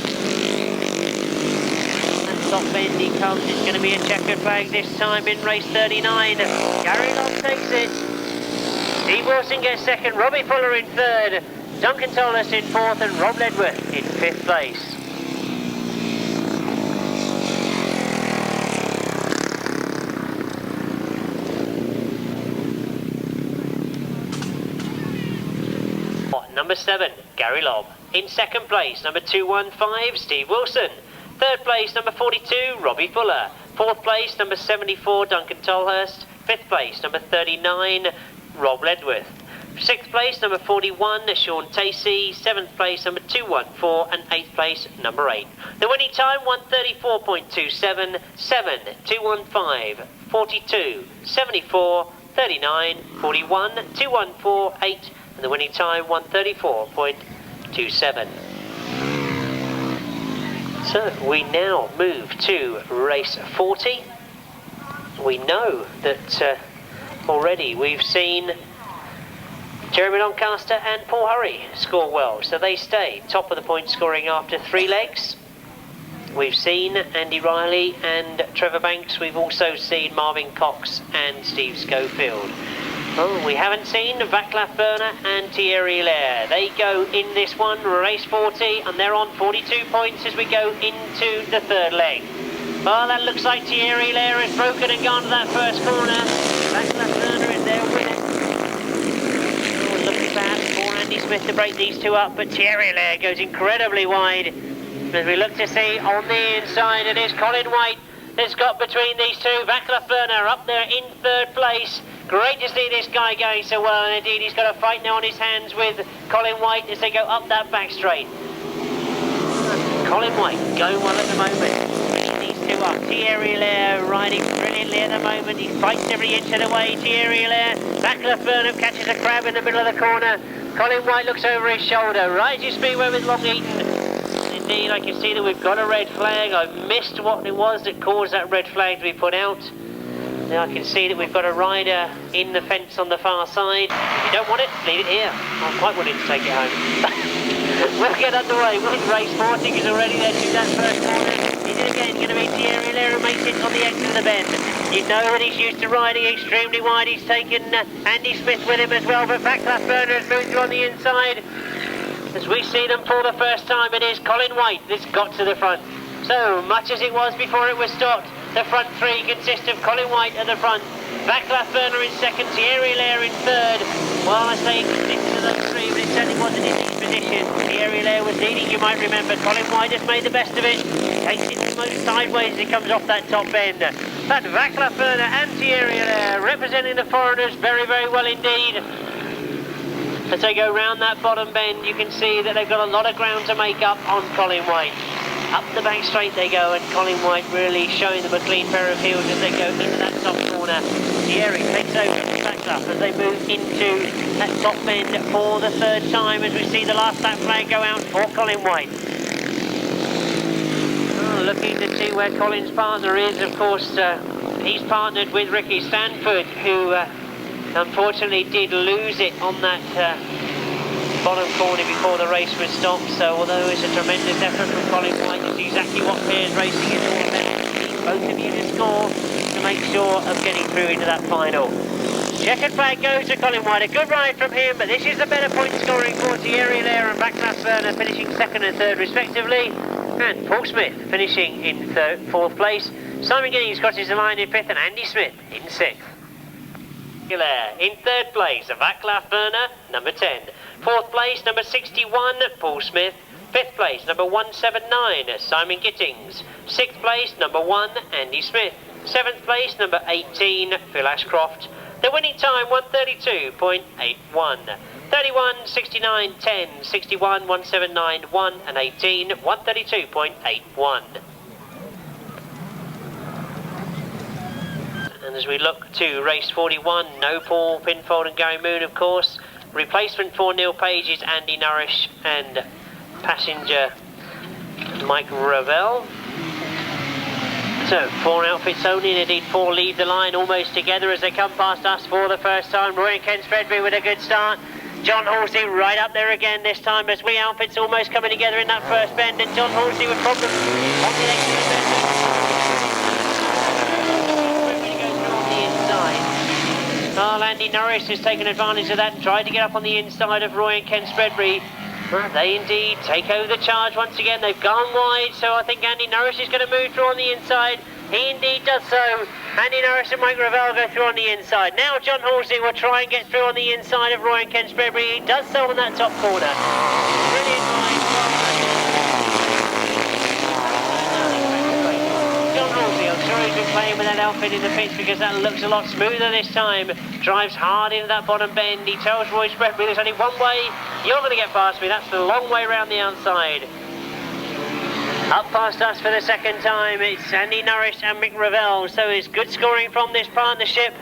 Top bend he comes, it's going to be a checkered flag this time in race 39. Gary Lobb takes it. Steve Wilson gets second, Robbie Fuller in third, Duncan Tolhurst in fourth, and Rob Ledwith in fifth place. Number 7, Gary Lobb. In second place, number 215, Steve Wilson. Third place, number 42, Robbie Fuller. Fourth place, number 74, Duncan Tolhurst. Fifth place, number 39, Rob Ledwith. Sixth place, number 41, Shaun Tacey. Seventh place, number 214, and eighth place, number 8. The winning time, 1:34.27, 7, 215, 42, 74, 39, 41, 214, 8, and the winning time, 1:34.27. So we now move to race 40. We know that already we've seen Jeremy Doncaster and Paul Hurry score well, so they stay top of the point scoring after 3 legs. We've seen Andy Riley and Trevor Banks. We've also seen Marvyn Cox and Steve Schofield. Oh, we haven't seen Vaclav, Verner and S.E.R.A. They go in this one, race 40, and they're on 42 points as we go into the third leg. Oh, that looks like S.E.R.A. has broken and gone to that first corner. Vaclav, Verner is there with it. Oh, looking perhaps for Andy Smith to break these two up, but S.E.R.A. goes incredibly wide. As we look to see on the inside, it is Colin White that's got between these two. Vaclav, Verner up there in third place. Great to see this guy going so well, and indeed he's got a fight now on his hands with Colin White as they go up that back straight. Colin White going well at the moment. These two up. S.E.R.A. riding brilliantly at the moment. He fights every inch of the way. S.E.R.A. Vaclav, Verner catches a crab in the middle of the corner. Colin White looks over his shoulder. Rides his speedway with Long Eaton. Indeed, I can see that we've got a red flag. I missed what it was that caused that red flag to be put out. Now I can see that we've got a rider in the fence on the far side. If you don't want it, leave it here. I'm quite willing to take it home. We'll get underway with race 40 because already there to that first corner. Is it again going to be S.E.R.A. who makes it on the exit of the bend? You know that he's used to riding extremely wide. He's taken Andy Smith with him as well, but Vaclav, Verner has moved through on the inside. As we see them for the first time, it is Colin White that's got to the front. So much as it was before it was stopped. The front three consist of Colin White at the front, Vaclav, Verner in second, S.E.R.A. in third. Well, I say it consists of those three, but it certainly wasn't in each position. S.E.R.A. was leading, you might remember. Colin White has made the best of it. Takes it most sideways as he comes off that top bend. But Vaclav, Verner and S.E.R.A. representing the foreigners very, very well indeed. As they go round that bottom bend, you can see that they've got a lot of ground to make up on Colin White. Up the back straight they go, and Colin White really showing them a clean pair of heels as they go into that top corner. S.E.R.A. takes over the back up as they move into that top bend for the third time as we see the last lap flag go out for Colin White. Oh, looking to see where Colin's partner is, of course, he's partnered with Ricky Sandford, who unfortunately did lose it on that bottom corner before the race was stopped. So although it's a tremendous effort from Colin White, it's exactly what pairs racing is all about. Both of you to score to make sure of getting through into that final. Checkered flag goes to Colin White. A good ride from him, but this is the better point scoring for S.E.R.A. and Vaclav, Verner finishing second and third respectively, and Paul Smith finishing in fourth place. Simon Giddings crosses the line in fifth, and Andy Smith in sixth. In third place, Vaclav, Verner, number 10. Fourth place, number 61, Paul Smith. Fifth place, number 179, Simon Giddings. Sixth place, number 1, Andy Smith. Seventh place, number 18, Phil Ashcroft. The winning time 1:32.81. 31, 69, 10, 61, 179, 1 and 18, 1:32.81. And as we look to race 41, no Paul Pinfold and Gary Moon, of course. Replacement for Neil Page is Andy Nourish and passenger Mike Ravel. So 4 outfits only, and indeed 4 leave the line almost together as they come past us for the first time. Roy and Ken Spreadbury with a good start. John Halsey right up there again this time as 3 outfits almost coming together in that first bend, and John Halsey with problems on the exit of bend. Andy Norris has taken advantage of that and tried to get up on the inside of Roy and Ken Spreadbury. They indeed take over the charge once again. They've gone wide, so I think Andy Norris is going to move through on the inside. He indeed does so. Andy Norris and Mike Ravel go through on the inside. Now John Halsey will try and get through on the inside of Roy and Ken Spreadbury. He does so on that top corner. Brilliant line. John Halsey, I'm sure he's been playing with that outfit in the pits because that looks a lot smoother this time. Drives hard into that bottom bend. He tells Roy Spreadbury there's only one way. You're going to get past me. That's the long way round the outside. Up past us for the second time, it's Andy Norris and Mick Ravel, so it's good scoring from this partnership.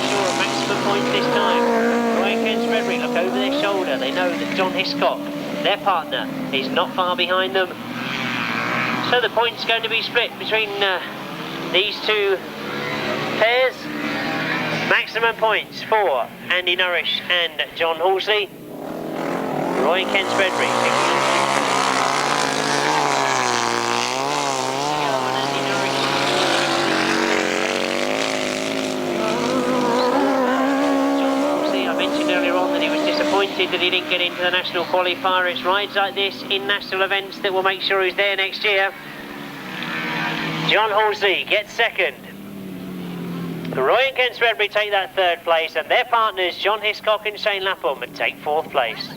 Sure, maximum points this time. Roy and Ken Spreadbury look over their shoulder. They know that John Hiscock, their partner, is not far behind them. So the points going to be split between these 2 pairs. Maximum points for Andy Norris and John Halsey. Roy and Ken Spreadbury. John Halsey, I mentioned earlier on that he was disappointed that he didn't get into the national qualifier. It's rides like this in national events that will make sure he's there next year. John Halsey gets second. Roy and Ken Spreadbury take that 3rd place, and their partners John Hiscock and Shane Lapham take 4th place.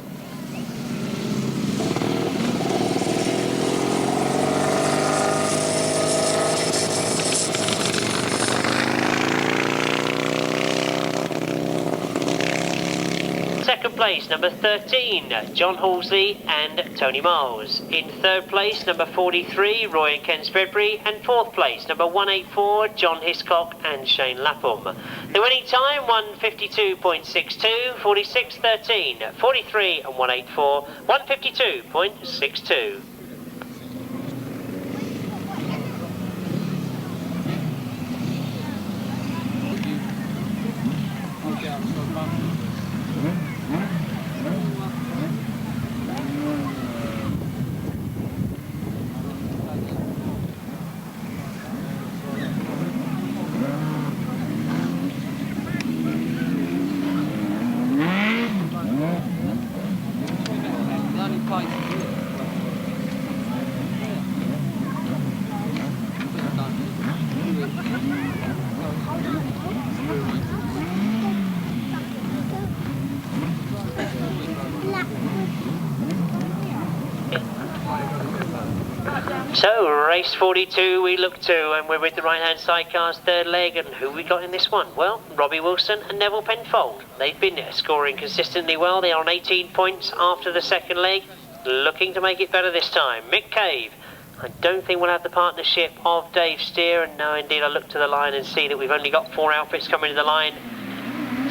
Second place, number 13, John Halsey and Tony Miles. In 3rd place, number 43, Roy and Ken Spreadbury. And 4th place, number 184, John Hiscock and Shane Lapham. The winning time, 1:52.62, 46.13, 43 and 184, 1:52.62. So, race 42 we look to, and we're with the right-hand sidecars 3rd leg, and who we got in this one? Well, Robbie Wilson and Neville Penfold. They've been scoring consistently well. They are on 18 points after the 2nd leg, looking to make it better this time. Mick Cave, I don't think we'll have the partnership of Dave Steer, and no, indeed, I look to the line and see that we've only got 4 outfits coming to the line.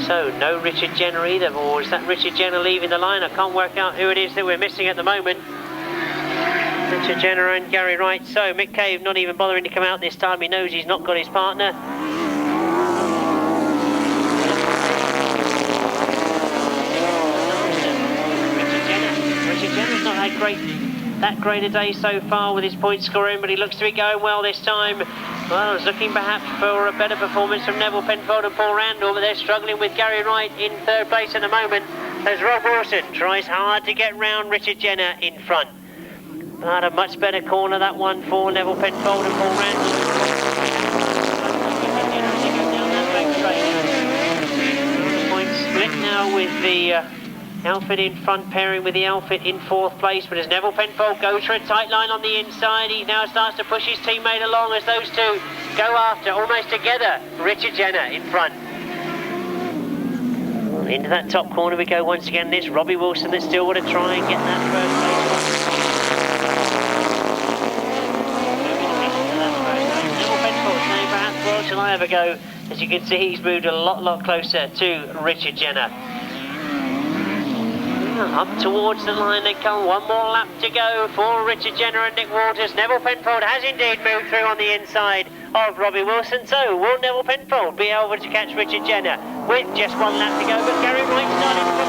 So, no Richard Jenner either, or is that Richard Jenner leaving the line? I can't work out who it is that we're missing at the moment. Richard Jenner and Gary Wright. So Mick Cave not even bothering to come out this time. He knows he's not got his partner. Richard Jenner's not had that great a day so far with his point scoring, but he looks to be going well this time. Well, I was looking perhaps for a better performance from Neville Penfold and Paul Randall, but they're struggling with Gary Wright in 3rd place at the moment as Rob Wilson tries hard to get round Richard Jenner in front. But a much better corner, that one, for Neville Penfold and Paul Randall. Point split now with the Outfit in front, pairing with the outfit in 4th place, but as Neville Penfold goes for a tight line on the inside, he now starts to push his teammate along as those two go after, almost together, Richard Jenner in front. Into that top corner we go once again. This Robbie Wilson that still want to try and get that first place. Neville Penfold saying perhaps well shall I have a go. As you can see, he's moved a lot closer to Richard Jenner. Up towards the line they come, one more lap to go for Richard Jenner and Nick Waters. Neville Penfold has indeed moved through on the inside of Robbie Wilson, so will Neville Penfold be able to catch Richard Jenner with just one lap to go, but Gary Wright starting from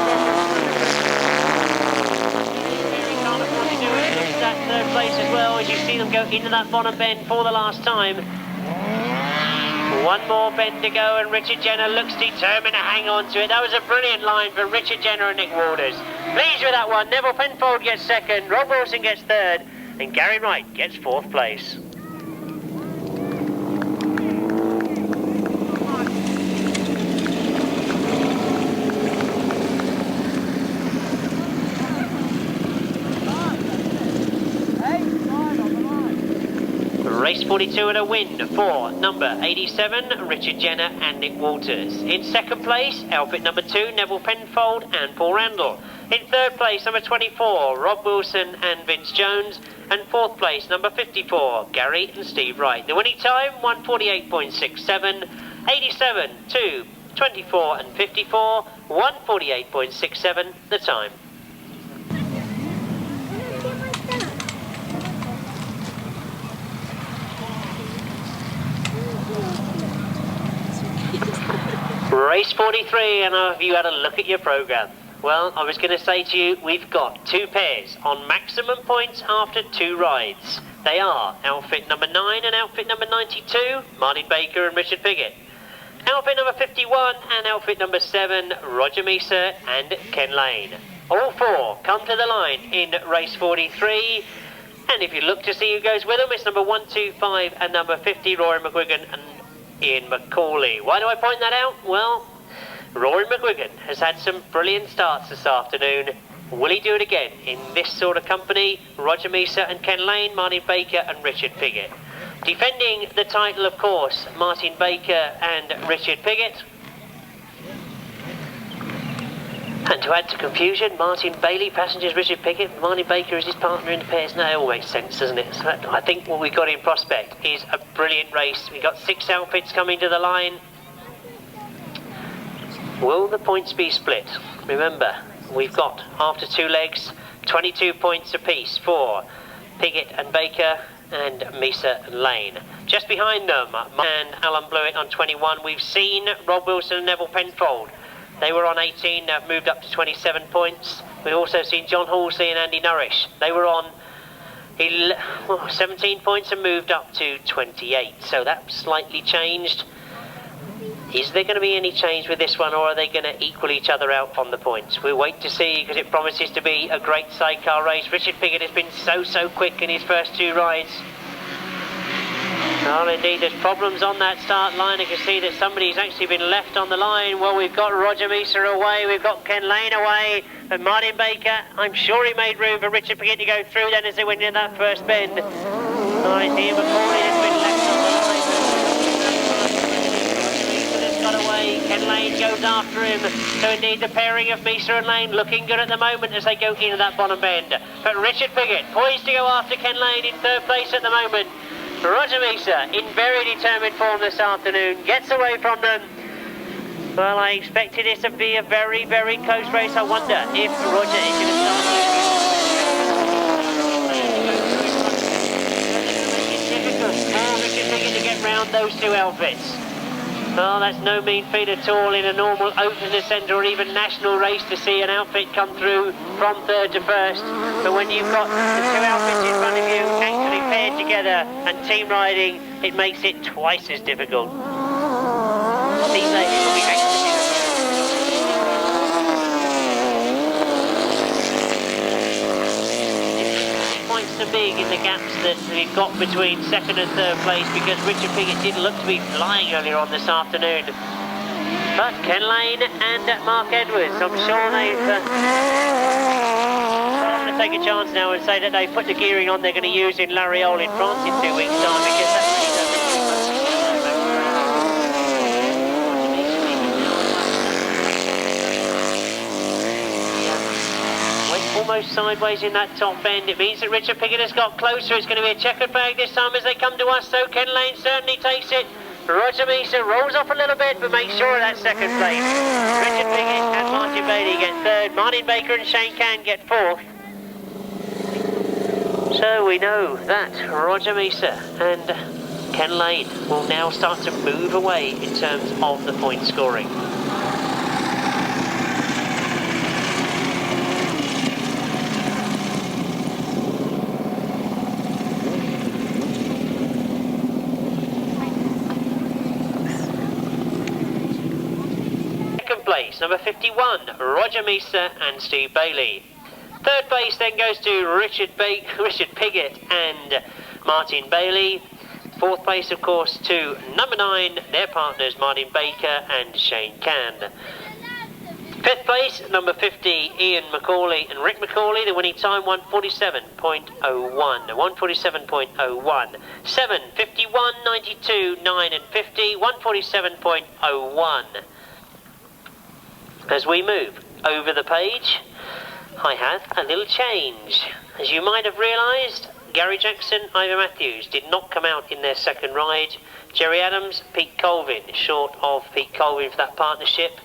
can't afford to do it. Looks at that 3rd place as well as you see them go into that bottom bend for the last time. One more bend to go and Richard Jenner looks determined to hang on to it. That was a brilliant line for Richard Jenner and Nick Waters. Pleased with that one. Neville Penfold gets 2nd, Rob Wilson gets 3rd, and Gary Wright gets 4th place. Race 42 and a win for number 87, Richard Jenner and Nick Waters. In 2nd place, outfit number 2, Neville Penfold and Paul Randall. In 3rd place, number 24, Rob Wilson and Vince Jones. And 4th place, number 54, Gary and Steve Wright. The winning time, 1:48.67, 87, 2, 24 and 54, 1:48.67 the time. Race 43, and have you had a look at your programme? Well, I was going to say to you, we've got 2 pairs on maximum points after 2 rides. They are outfit number 9 and outfit number 92, Martin Baker and Richard Piggott. Outfit number 51 and outfit number 7, Roger Measor and Ken Lane. All 4 come to the line in race 43. And if you look to see who goes with them, it's number 125 and number 50, Rory McGuigan and Ian McCauley. Why do I point that out? Well, Rory McGuigan has had some brilliant starts this afternoon. Will he do it again in this sort of company? Roger Measor and Ken Lane, Martin Baker and Richard Piggott. Defending the title, of course, Martin Baker and Richard Piggott. And to add to confusion, Martin Bailey, passengers Richard Piggott, Martin Baker is his partner in the pairs. Now it all makes sense, doesn't it? So I think what we've got in prospect is a brilliant race. We've got 6 outfits coming to the line. Will the points be split? Remember, we've got, after 2 legs, 22 points apiece for Piggott and Baker and Measor and Lane. Just behind them, and Alan Blewitt on 21. We've seen Rob Wilson and Neville Penfold. They were on 18, now moved up to 27 points. We've also seen John Halsey and Andy Nourish. They were on 17 points and moved up to 28. So that slightly changed. Is there going to be any change with this one, or are they going to equal each other out on the points? We'll wait to see, because it promises to be a great sidecar race. Richard Piggott has been so quick in his first 2 rides. Well, indeed, there's problems on that start line. You can see that somebody's actually been left on the line. Well, we've got Roger Measor away, we've got Ken Lane away, and Martin Baker, I'm sure he made room for Richard Piggott to go through then as they went in that first bend. Oh, I see McCauley has been left on the line. Roger Measor has got away, Ken Lane goes after him. So indeed, the pairing of Measor and Lane looking good at the moment as they go into that bottom bend. But Richard Piggott poised to go after Ken Lane in 3rd place at the moment. Roger Measor, in very determined form this afternoon, gets away from them. Well, I expected it to be a very close race. I wonder if Roger is going to start it's difficult for Richard Piggott to get round those 2 outfits. Well, that's no mean feat at all in a normal open descent or even national race to see an outfit come through from 3rd to 1st. But when you've got the 2 outfits in front of you actually paired together and team riding, it makes it twice as difficult. These ladies will be excellent. Points are big in the gaps that we've got between 2nd and 3rd place, because Richard Piggott didn't look to be flying earlier on this afternoon. But Ken Lane and Mark Edwards, I'm sure they've... I'm going to take a chance now and say that they've put the gearing on they're going to use in L'Oreal in France in 2 weeks' time, because that's almost sideways in that top end. It means that Richard Piggott has got closer. It's going to be a checkered flag this time as they come to us, so Ken Lane certainly takes it. Roger Measor rolls off a little bit, but makes sure of that second place. Richard Piggott and Martin Bailey get third. Martin Baker and Shane Can get fourth. So we know that Roger Measor and Ken Lane will now start to move away in terms of the point scoring. Number 51, Roger Measor and Steve Bailey. Third place then goes to Richard Piggott and Martin Bailey. Fourth place, of course, to number 9, their partners Martin Baker and Shane Can. Fifth place, number 50, Ian McCauley and Rick McCauley. The winning time 1:47.01. 1:47.01. 7, 51, 92, 9 and 50. 1:47.01. As we move over the page, I have a little change. As you might have realised, Gary Jackson, Ivor Matthews did not come out in their second ride. Jerry Adams, Pete Colvin, short of Pete Colvin for that partnership.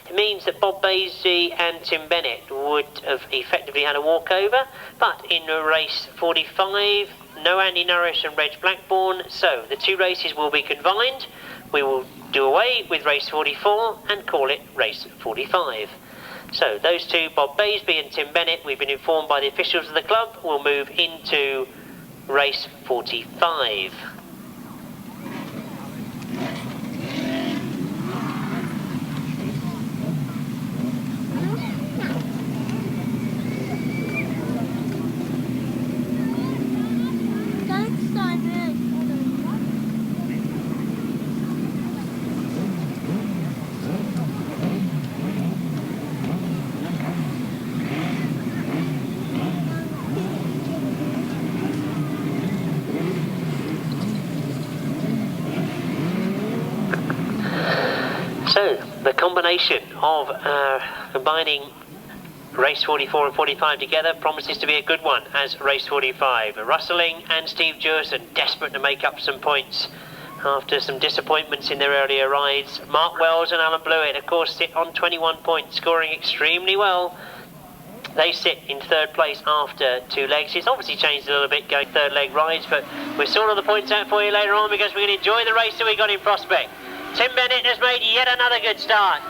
It means that Bob Basie and Tim Bennett would have effectively had a walkover, but in race 45, no Andy Nourish and Reg Blackburn, so the two races will be combined. We will do away with race 44 and call it race 45. So those two, Bob Baisby and Tim Bennett, we've been informed by the officials of the club, will move into race 45. So, the combination of combining race 44 and 45 together promises to be a good one as race 45. Rustling and Steve Dewison desperate to make up some points after some disappointments in their earlier rides. Mark Wells and Alan Blewitt, of course, sit on 21 points, scoring extremely well. They sit in third place after 2 legs. It's obviously changed a little bit going third leg rides, but we'll sort all the points out for you later on because we're going to enjoy the race that we got in prospect. Tim Bennett has made yet another good start.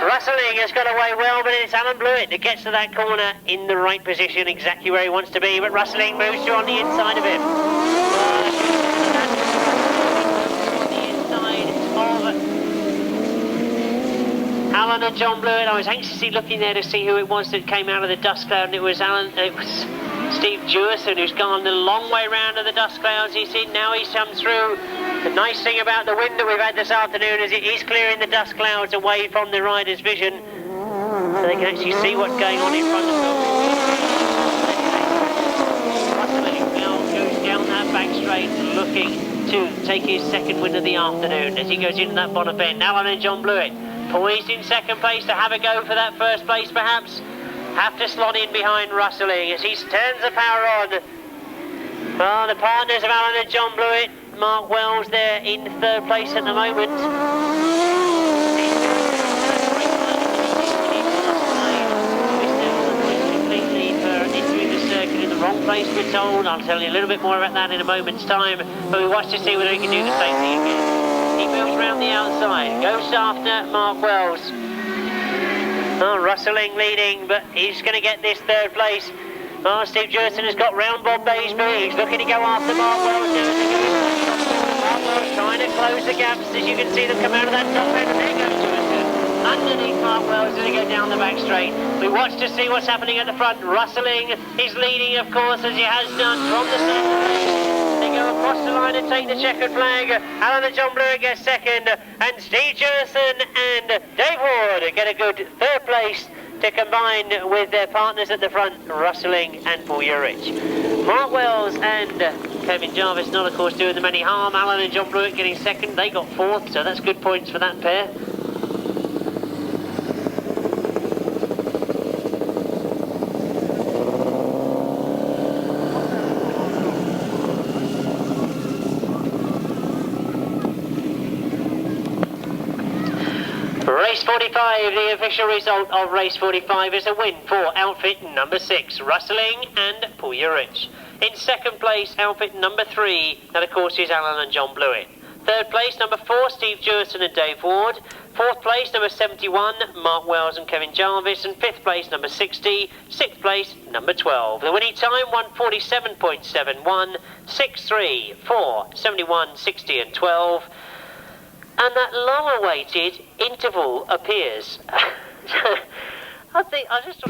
Rustling has got away well, but it's Alan Blewitt that gets to that corner in the right position, exactly where he wants to be, but Rustling moves through on the inside of him. On the inside of Alan and John Blewitt. I was anxiously looking there to see who it was that came out of the dust cloud, and it was Steve Dewison, who's gone a long way round to the dust clouds. He's in now, he's come through. The nice thing about the wind that we've had this afternoon is it is clearing the dust clouds away from the rider's vision, so they can actually see what's going on in front of them. Rustling now goes down that back straight, looking to take his second win of the afternoon as he goes into that bottom bend. Alan and John Blewitt poised in second place to have a go for that first place perhaps. Have to slot in behind Rustling as he turns the power on. Well, the partners of Alan and John Blewitt, Mark Wells there in third place at the moment. Completely for entering the circuit in the wrong place, we're told. I'll tell you a little bit more about that in a moment's time, but we watch to see whether he can do the same thing again. He moves round the outside, goes after Mark Wells. Oh, Rustling leading, but he's going to get this third place. Oh, Steve Dewison has got round Bob Baisby. He's looking to go after Mark Wells. Mark Wells trying to close the gaps as you can see them come out of that top end. There goes Dewison. Underneath Mark Wells, going to go down the back straight. We watch to see what's happening at the front. Rustling is leading, of course, as he has done from the start. They go go across the line and take the checkered flag. Alan and John Blewitt get second, and Steve Dewison and Dave Ward get a good third place to combine with their partners at the front, Rustling and Paul Urich. Mark Wells and Kevin Jarvis not, of course, doing them any harm. Alan and John Blewitt getting second. They got fourth, so that's good points for that pair. Race 45, the official result of race 45 is a win for outfit number 6, Rustling and Paul Urich. In second place, outfit number 3, that of course is Alan and John Blewitt. Third place, number 4, Steve Dewison and Dave Ward. Fourth place, number 71, Mark Wells and Kevin Jarvis. And fifth place, number 60. Sixth place, number 12. The winning time, 1:47.71, 6:3, 4, 71, 60 and 12. And that long-awaited interval appears. I just...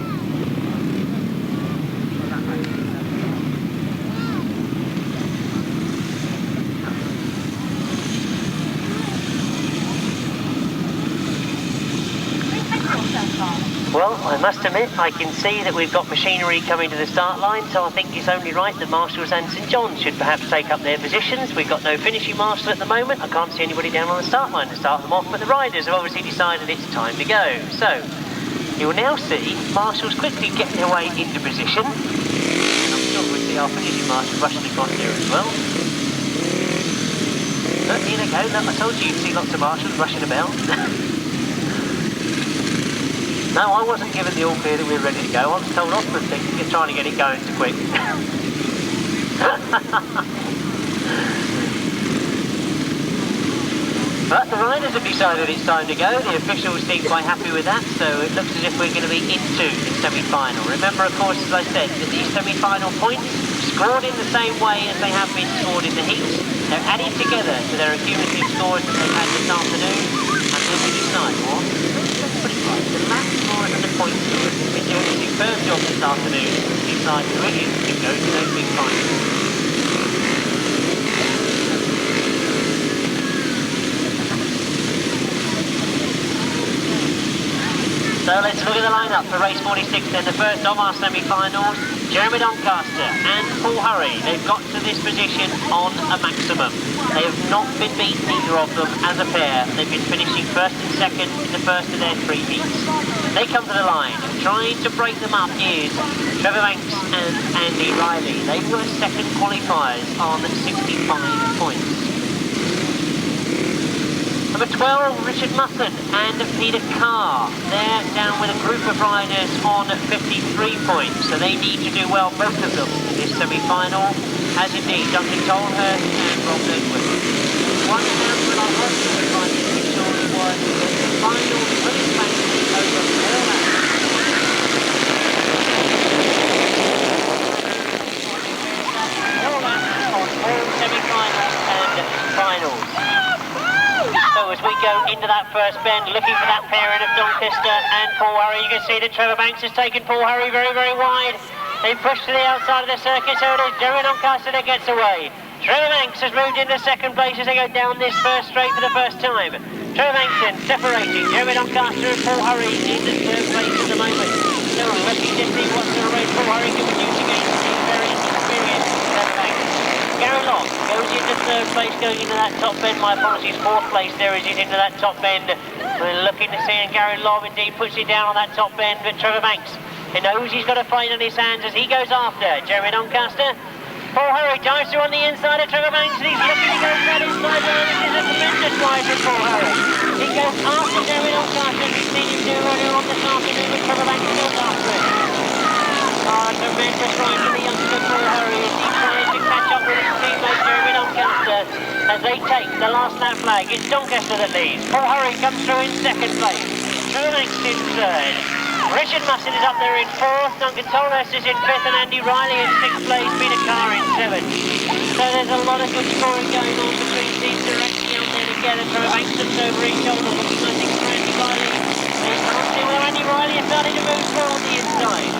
Well, I must admit, I can see that we've got machinery coming to the start line, so I think it's only right that Marshals and St John's should perhaps take up their positions. We've got no finishing marshal at the moment. I can't see anybody down on the start line to start them off, but the riders have obviously decided it's time to go. So, you'll now see Marshals quickly getting their way into position. And I'm sure we'll see our finishing marshal rushing across there as well. Look, here they go. Look, I told you you'd see lots of marshals rushing about. No, I wasn't given the all clear that we were ready to go. I was told off for a thing, you're trying to get it going too quick. But the riders have decided it's time to go. The officials seem quite happy with that, so it looks as if we're going to be into the semi-final. Remember, of course, as I said, that these semi-final points, scored in the same way as they have been scored in the heats, they're added together to their accumulative scores that they've had this afternoon, and then we decide what. The lap score and the points have been doing a superb job this afternoon to decide who it is who goes to those big finals. So let's look at the lineup for race 46 then. The first of our semi-finals, Jeremy Doncaster and Paul Hurry. They've got to this position on a maximum. They have not been beaten, either of them, as a pair. They've been finishing first and second in the first of their 3 heats. They come to the line. Trying to break them up is Trevor Banks and Andy Riley. They were second qualifiers on 65 points. Number 12, Richard Mussen and Peter Carr. They're down with a group of riders on 53 points, so they need to do well, both of them, in this semi-final, as indeed Duncan Tolhurst and Rob Ledwith. One down for our hospital riders, which surely was the final winning bank over 4 laps. On all semi-finals and finals. So as we go into that first bend, looking for that pairing of Doncaster and Paul Hurry, you can see that Trevor Banks has taken Paul Hurry very, very wide. They push to the outside of the circuit, so it is Jeremy Doncaster that gets away. Trevor Banks has moved into second place as they go down this first straight for the first time. Trevor Banks then separating Jeremy Doncaster and Paul Hurry in the third place at the moment. So looking to see what sort of race Paul Hurry can produce against the very experienced Trevor Banks. Gary Lobb goes into third place, going into that top bend. My apologies, fourth place there as he's into that top bend. We're looking to see, and Gary Lobb indeed puts it down on that top bend, but Trevor Banks, he knows he's got a fight on his hands as he goes after Jeremy Doncaster. Paul Hurry dives through on the inside of Trevor Banks, and he's looking to go for that inside line. This is a tremendous ride from Paul Hurry. He goes after Jeremy Doncaster, as he's seen him do earlier on this afternoon, with Trevor Banks goes after him. Tremendous ride from the youngster Paul Hurry as he tries to catch up with his teammate Jeremy Doncaster as they take the last lap flag. It's Doncaster that leads. Paul Hurry comes through in second place. Trevor Banks in third. Richard Mussen is up there in fourth. Duncan Tolhurst is in fifth, and Andy Riley in sixth place. Peter Carr in seventh. So there's a lot of good scoring going on between teams that are actually out there together. Trevor Banks looks over his shoulder, looking, I think, for Andy Riley. They can't see where Andy Riley is starting to move through on the inside.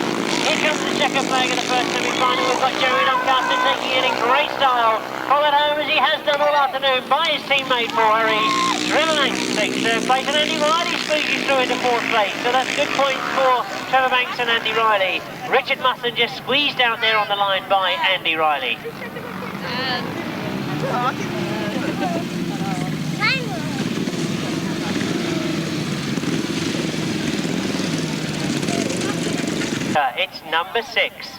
Here comes the checker flag of the first semi-final. We've got Jeremy Doncaster taking it in great style. Followed home as he has done all afternoon by his teammate S.E.R.A. Trevor Banks takes third place and Andy Riley squeezes through into fourth place. So that's good points for Trevor Banks and Andy Riley. Richard Mussen just squeezed out there on the line by Andy Riley. It's number 6.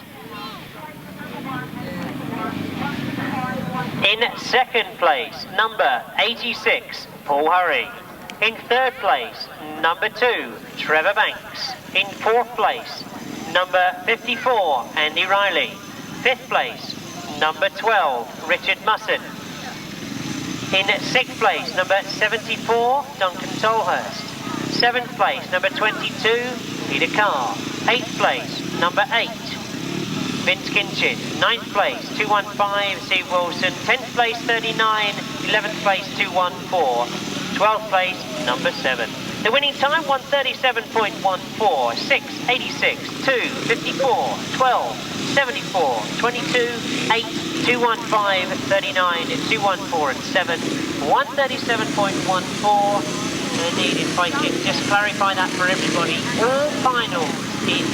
In second place, number 86, S.E.R.A. In third place, number 2, Trevor Banks. In fourth place, number 54, Andy Riley. Fifth place, number 12, Richard Mussen. In sixth place, number 74, Duncan Tolhurst. Seventh place, number 22, Peter Carr. Eighth place, number 8, Vince Kinchin. Ninth place, 215, Steve Wilson. 10th place, 39. 11th place, 214. 12th place, number 7. The winning time, 137.14, 6, 86, 2, 54, 12, 74, 22, 8, 215, 39, 214 and 7, 137.14. Indeed, if I can just clarify that for everybody, all finals in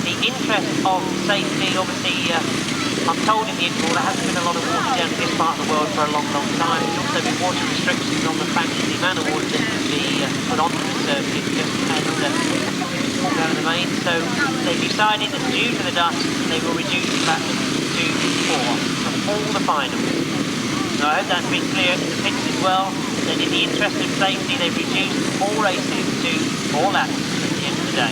the interest of safety. Obviously, I'm told in the interval there hasn't been a lot of water down in this part of the world for a long, long time. There's also been water restrictions on the fact that the amount of water that can be put onto the circuit just as all down in the main. So they decided that due to the dust, they will reduce the factor to 4 of all the finals. So I hope that's been clear to the pits as well. Then in the interest of safety, they've reduced all races to 4 laps at the end of the day.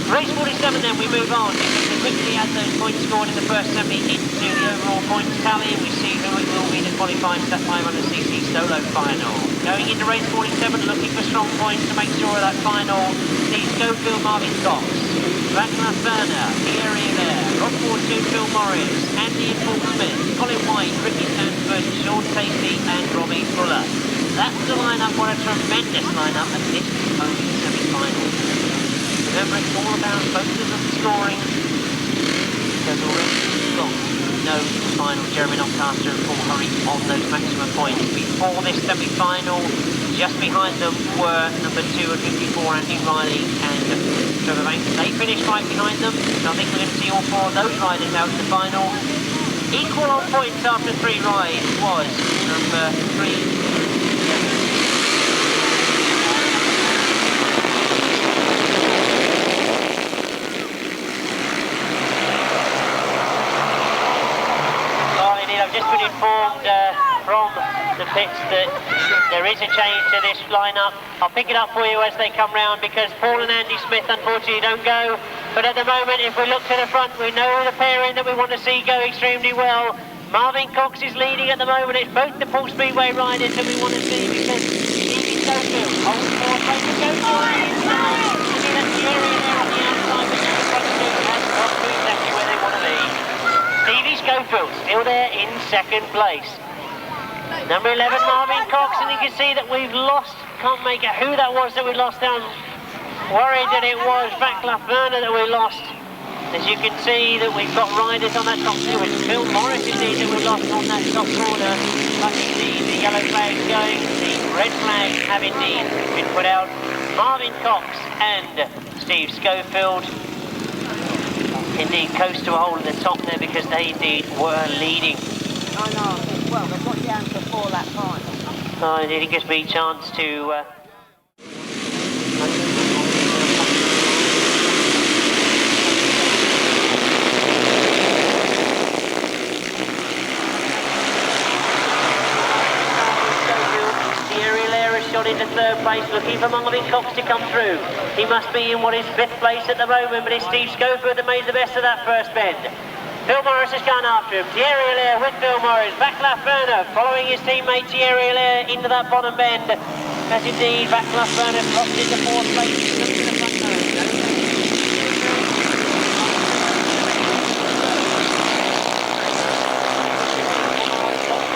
Race 47 then, we move on because we quickly add those points scored in the first semi into the overall points tally. We see who it will be that qualifies for that 500cc solo final. Going into race 47, looking for strong points to make sure of that final. See Schofield, Marvyn Cox, Vaclav, Verner, S.E.R.A, Rob Ward 2, Phil Morris, Andy and Paul Smith, Colin White, Ricky Sandford, Shaun, Tacey and Robbie Fuller. That's the lineup. What a tremendous lineup, and this is only the semi-final. Remember, it's all about both of them scoring, because already we've got no final Jeremy Doncaster and S.E.R.A on those maximum points. Before this semi-final, just behind them were number 2 and 54, Andy Riley and Trevor Banks. They finished right behind them, so I think we're going to see all 4 of those riders out in the final. Equal on points after 3 rides was number 3. I've just been informed from the pits that there is a change to this lineup. I'll pick it up for you as they come round because Paul and Andy Smith unfortunately don't go. But at the moment, if we look to the front, we know the pairing that we want to see go extremely well. Marvyn Cox is leading at the moment. It's both the Paul Speedway riders that we want to see because Stevie Schofield holds 4 places to go for it. See that S.E.R.A there on the outside, but now front 2 has got to exactly where they want to be. Stevie Schofield still there in second place. Number 11, Marvyn Cox, and you can see that we've lost, can't make out who that was that we lost down. Worried that it was Vaclav Verner that we lost. As you can see that we've got riders on that top 2. It's Phil Morris indeed that we lost on that top corner. But indeed the yellow flag's going, the red flags have indeed been put out. Marvyn Cox and Steve Schofield indeed coast to a hole at the top there because they indeed were leading. I know, well, they've got down to 4 lap time. Oh, indeed, it gives me a chance to... Shot into third place, looking for Marvyn Cox to come through. He must be in what is 5th place at the moment, but it's Steve Schofield that made the best of that first bend. Phil Morris has gone after him. S.E.R.A with Phil Morris. Vaclav Verner following his teammate S.E.R.A into that bottom bend. As indeed, Vaclav Verner dropped into 4th place.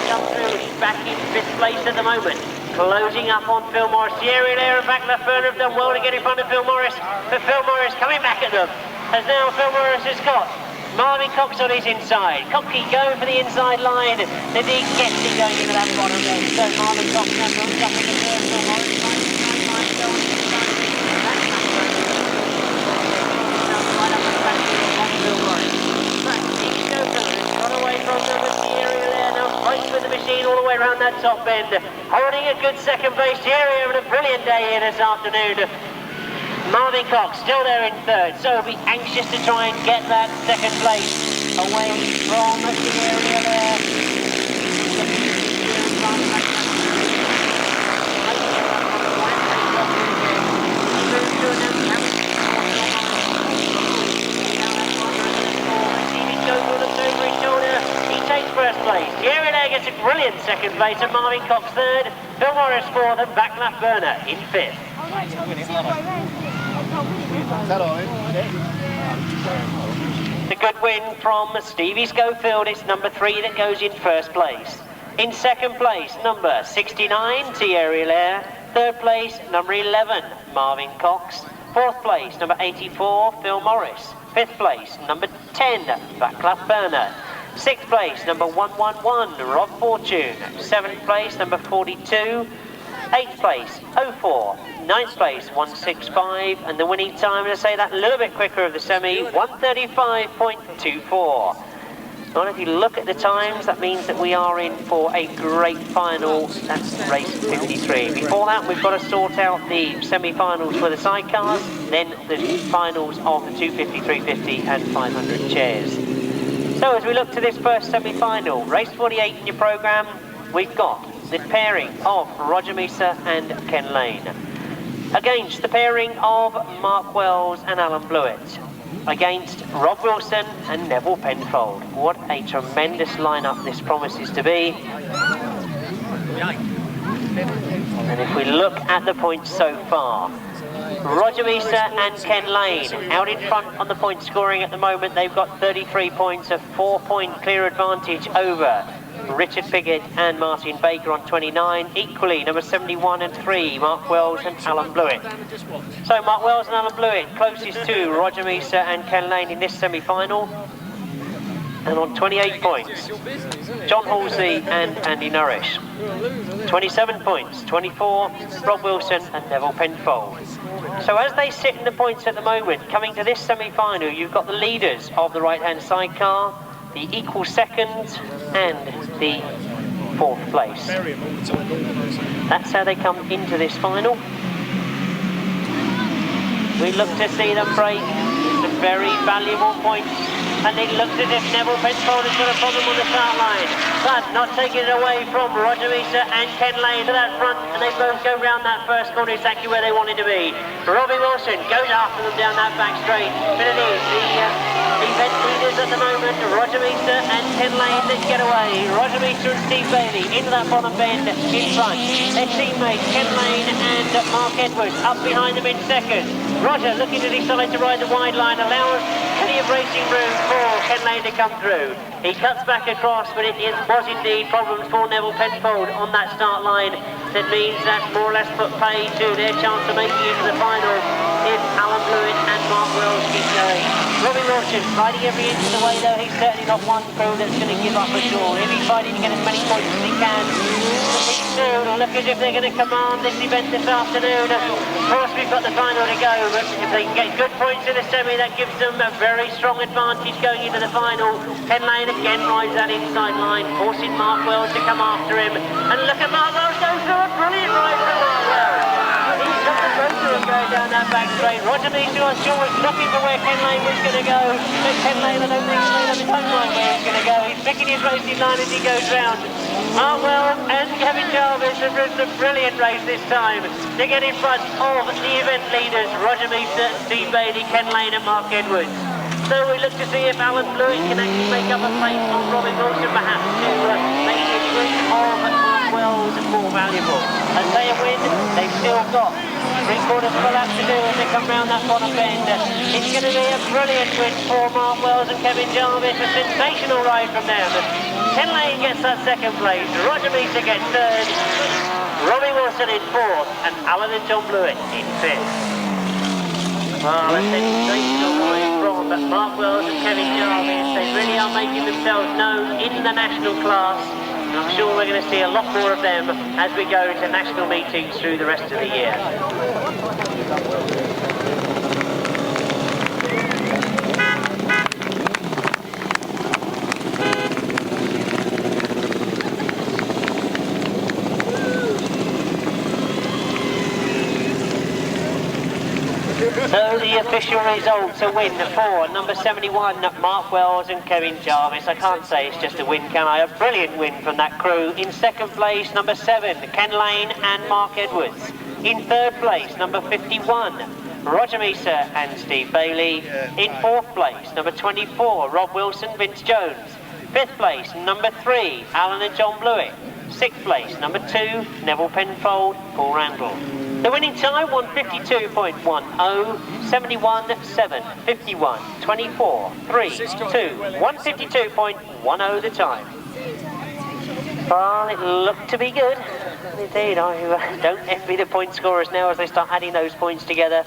Come through, he's back in 5th place at the moment. Closing up on Phil Morris. S.E.R.A and Vaclav Verner have done well to get in front of Phil Morris, but Phil Morris coming back at them. as now Phil Morris has got Marvyn Cox on his inside. Coxie going for the inside line. The D gets it going into that bottom end. So Marvyn Cox now runs up in the first. Phil Morris finds the line to go on the inside. Right up the back of Phil Morris. Right, Stevie Schofield has got away from them with the area there. Now fights with the machine all the way around that top end. Holding a good second place. Thierry having a brilliant day here this afternoon. Marvyn Cox still there in third, so he'll be anxious to try and get that second place away from the area there. He takes first place. Thierry there gets a brilliant second place, and Marvyn Cox third. Phil Morris fourth, and Vaclav Verner in fifth. The good win from Stevie Schofield. It's number 3 that goes in first place. In second place, number 69, Thierry Lair. Third place, number 11, Marvyn Cox. Fourth place, number 84, Phil Morris. Fifth place, number 10, Vaclav Verner. Sixth place, number 111, Rob Fortune. Seventh place, number 42. Eighth place, 04. Ninth place, 165. And the winning time, to say that a little bit quicker of the semi, 135.24. Well, if you look at the times, that means that we are in for a great final. That's race 53. Before that, we've got to sort out the semi-finals for the sidecars, then the finals of the 250, 350 and 500 chairs. So as we look to this first semi-final, race 48 in your programme, we've got the pairing of Roger Measor and Ken Lane against the pairing of Mark Wells and Alan Blewitt, against Rob Wilson and Neville Penfold. What a tremendous lineup this promises to be. And if we look at the points so far, Roger Measor and Ken Lane out in front on the point scoring at the moment. They've got 33 points, a 4-point clear advantage over Richard Piggott and Martin Baker on 29. Equally, number 71 and 3, Mark Wells and Alan Blewitt. So Mark Wells and Alan Blewitt closest to Roger Measor and Ken Lane in this semi-final. And on 28 points, John Halsey and Andy Nourish. 27 points, 24, Rob Wilson and Neville Penfold. So as they sit in the points at the moment, coming to this semi-final, you've got the leaders of the right-hand sidecar, the equal second and the fourth place. That's how they come into this final. We look to see them break some very valuable points, and it looks as if Neville Penfold has got a problem on the start line, but not taking it away from Roger Measor and Ken Lane to that front, and they both go round that first corner exactly where they wanted to be. Robbie Wilson goes after them down that back straight, but it is the event leaders at the moment, Roger Measor and Ken Lane, that get away. Roger Measor and Steve Bailey into that bottom bend in front. Their teammates Ken Lane and Mark Edwards up behind them in second. Roger looking to decide to ride the wide line, allows plenty of racing room for Ken Lane to come through. He cuts back across, but it was indeed problems for Neville Penfold on that start line. That means that's more or less put pay to their chance of making it to the final if Alan Blewitt and Mark Wells keep going. Robbie Wilson riding every inch of the way, though he's certainly not one crew that's going to give up at all. He'll be fighting to get as many points as he can. These two look as if they're going to command this event this afternoon. Of course, we've got the final to go, but if they can get good points in the semi, that gives them a very strong advantage going into the final. Ken Lane again rides that inside line, forcing Mark Wells to come after him. And look at Mark Wells go through a brilliant ride from Mark Wells. He's got the motor and going down that back straight. Roger Measor, I'm sure, was looking for where Ken Lane was going to go. But Ken Lane, I don't think he's made up his own mind where he's going to go. He's picking his racing line as he goes round. Mark Wells and Kevin Jarvis have ridden a brilliant race this time to get in front of the event leaders, Roger Measor, Steve Bailey, Ken Lane and Mark Edwards. So we look to see if Alan Blewitt can actually make up a place on Robbie Wilson, perhaps, to make the win of Mark Wells more valuable. As they win, they've still got 3/4 of a lap to do as they come round that bottom bend. It's going to be a brilliant win for Mark Wells and Kevin Jarvis, a sensational ride from them. Ken Lane gets that second place, Roger Measor gets third, Robbie Wilson in fourth, and Alan and John Blewitt in fifth. Well, let's head straight away from Mark Wells and Kevin Jarvis. They really are making themselves known in the national class. And I'm sure we're going to see a lot more of them as we go to national meetings through the rest of the year. So the official results, a win for number 71, Mark Wells and Kevin Jarvis. I can't say it's just a win, can I? A brilliant win from that crew. In second place, number 7, Ken Lane and Mark Edwards. In third place, number 51, Roger Measor and Steve Bailey. In fourth place, number 24, Rob Wilson, Vince Jones. Fifth place, number 3, Alan and John Blewitt. Sixth place, number 2, Neville Penfold, Paul Randall. The winning time, 152.10, 71.7, 51, 24, 3, 2, 152.10 the time. Well, it looked to be good. Indeed, I don't envy the point scorers now as they start adding those points together.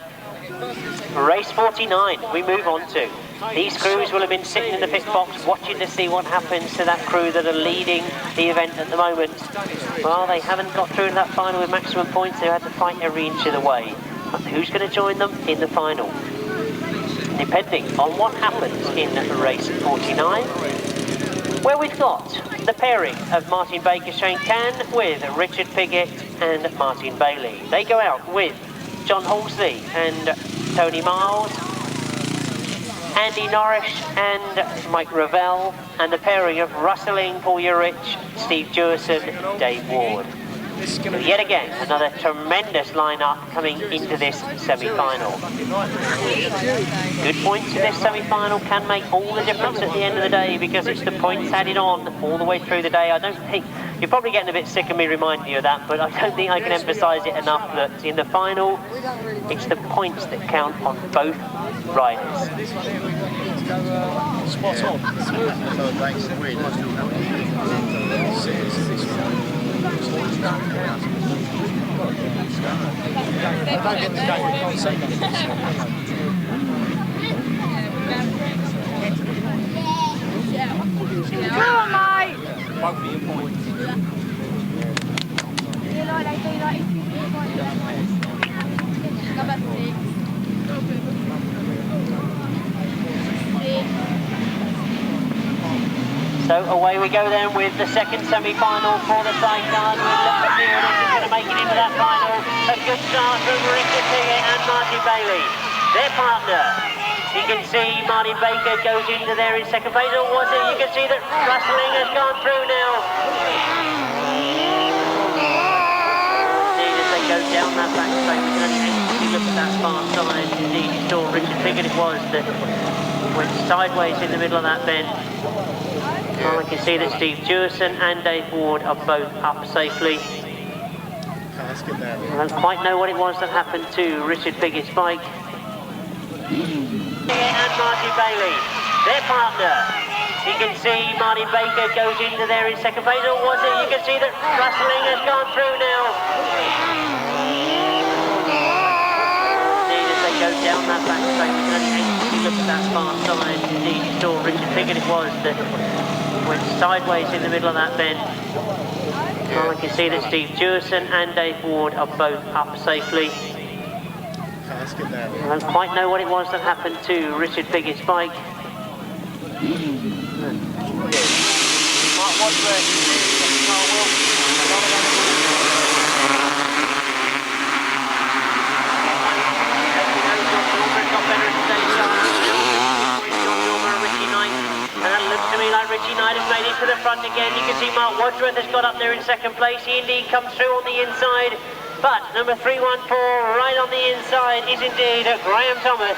Race 49, we move on to. These crews will have been sitting in the pit box watching to see what happens to that crew that are leading the event at the moment. Well, they haven't got through to that final with maximum points. They had to fight every inch of the way. But who's going to join them in the final? Depending on what happens in race 49, where we've got the pairing of Martin Baker Shane Can with Richard Piggott and Martin Bailey. They go out with John Halsey and Tony Miles, Andy Norrish and Mike Ravel, and the pairing of Russelling, Paul Urich, Steve Dewison, Dave Ward. Yet again, another tremendous lineup coming into this semi-final. Good points in this semi-final can make all the difference at the end of the day because it's the points added on all the way through the day. I don't think, you're probably getting a bit sick of me reminding you of that, but I don't think I can emphasise it enough that in the final, it's the points that count on both riders. Spot on. Come on, mate! Both of your points. Number 6. So away we go then with the second semi-final for the Sidecars. With Lobb is going to make it into that final. A good start from Richard Piggott and Martin Bailey. Their partner. You can see Martin Baker goes into there in second place. Or was it? You can see that Russelling has gone through now. Indeed, as they go down that back straight, we can only look at that far side. Indeed, you saw Richard Piggott it was that went sideways in the middle of that bend. Well, I can see that Steve Dewison and Dave Ward are both up safely. I don't quite know what it was that happened to Richard Piggott's bike. And Martin Bailey, their partner. You can see Martin Baker goes into there in second place. Or was it? You can see that Russelling has gone through now. Indeed, as they go down that back straight, we can only look at that far side. Indeed, you saw Richard Piggott it was that went sideways in the middle of that bend. Well, I can see that Steve Dewison and Dave Ward are both up safely. I don't quite know what it was that happened to Richard Piggott's bike. Mark Wadsworth, Carr and that looks to me like Richie Knight has made it to the front again. You can see Mark Wadsworth has got up there in second place. He indeed comes through on the inside. But number 314 right on the inside is indeed Graham Thomas.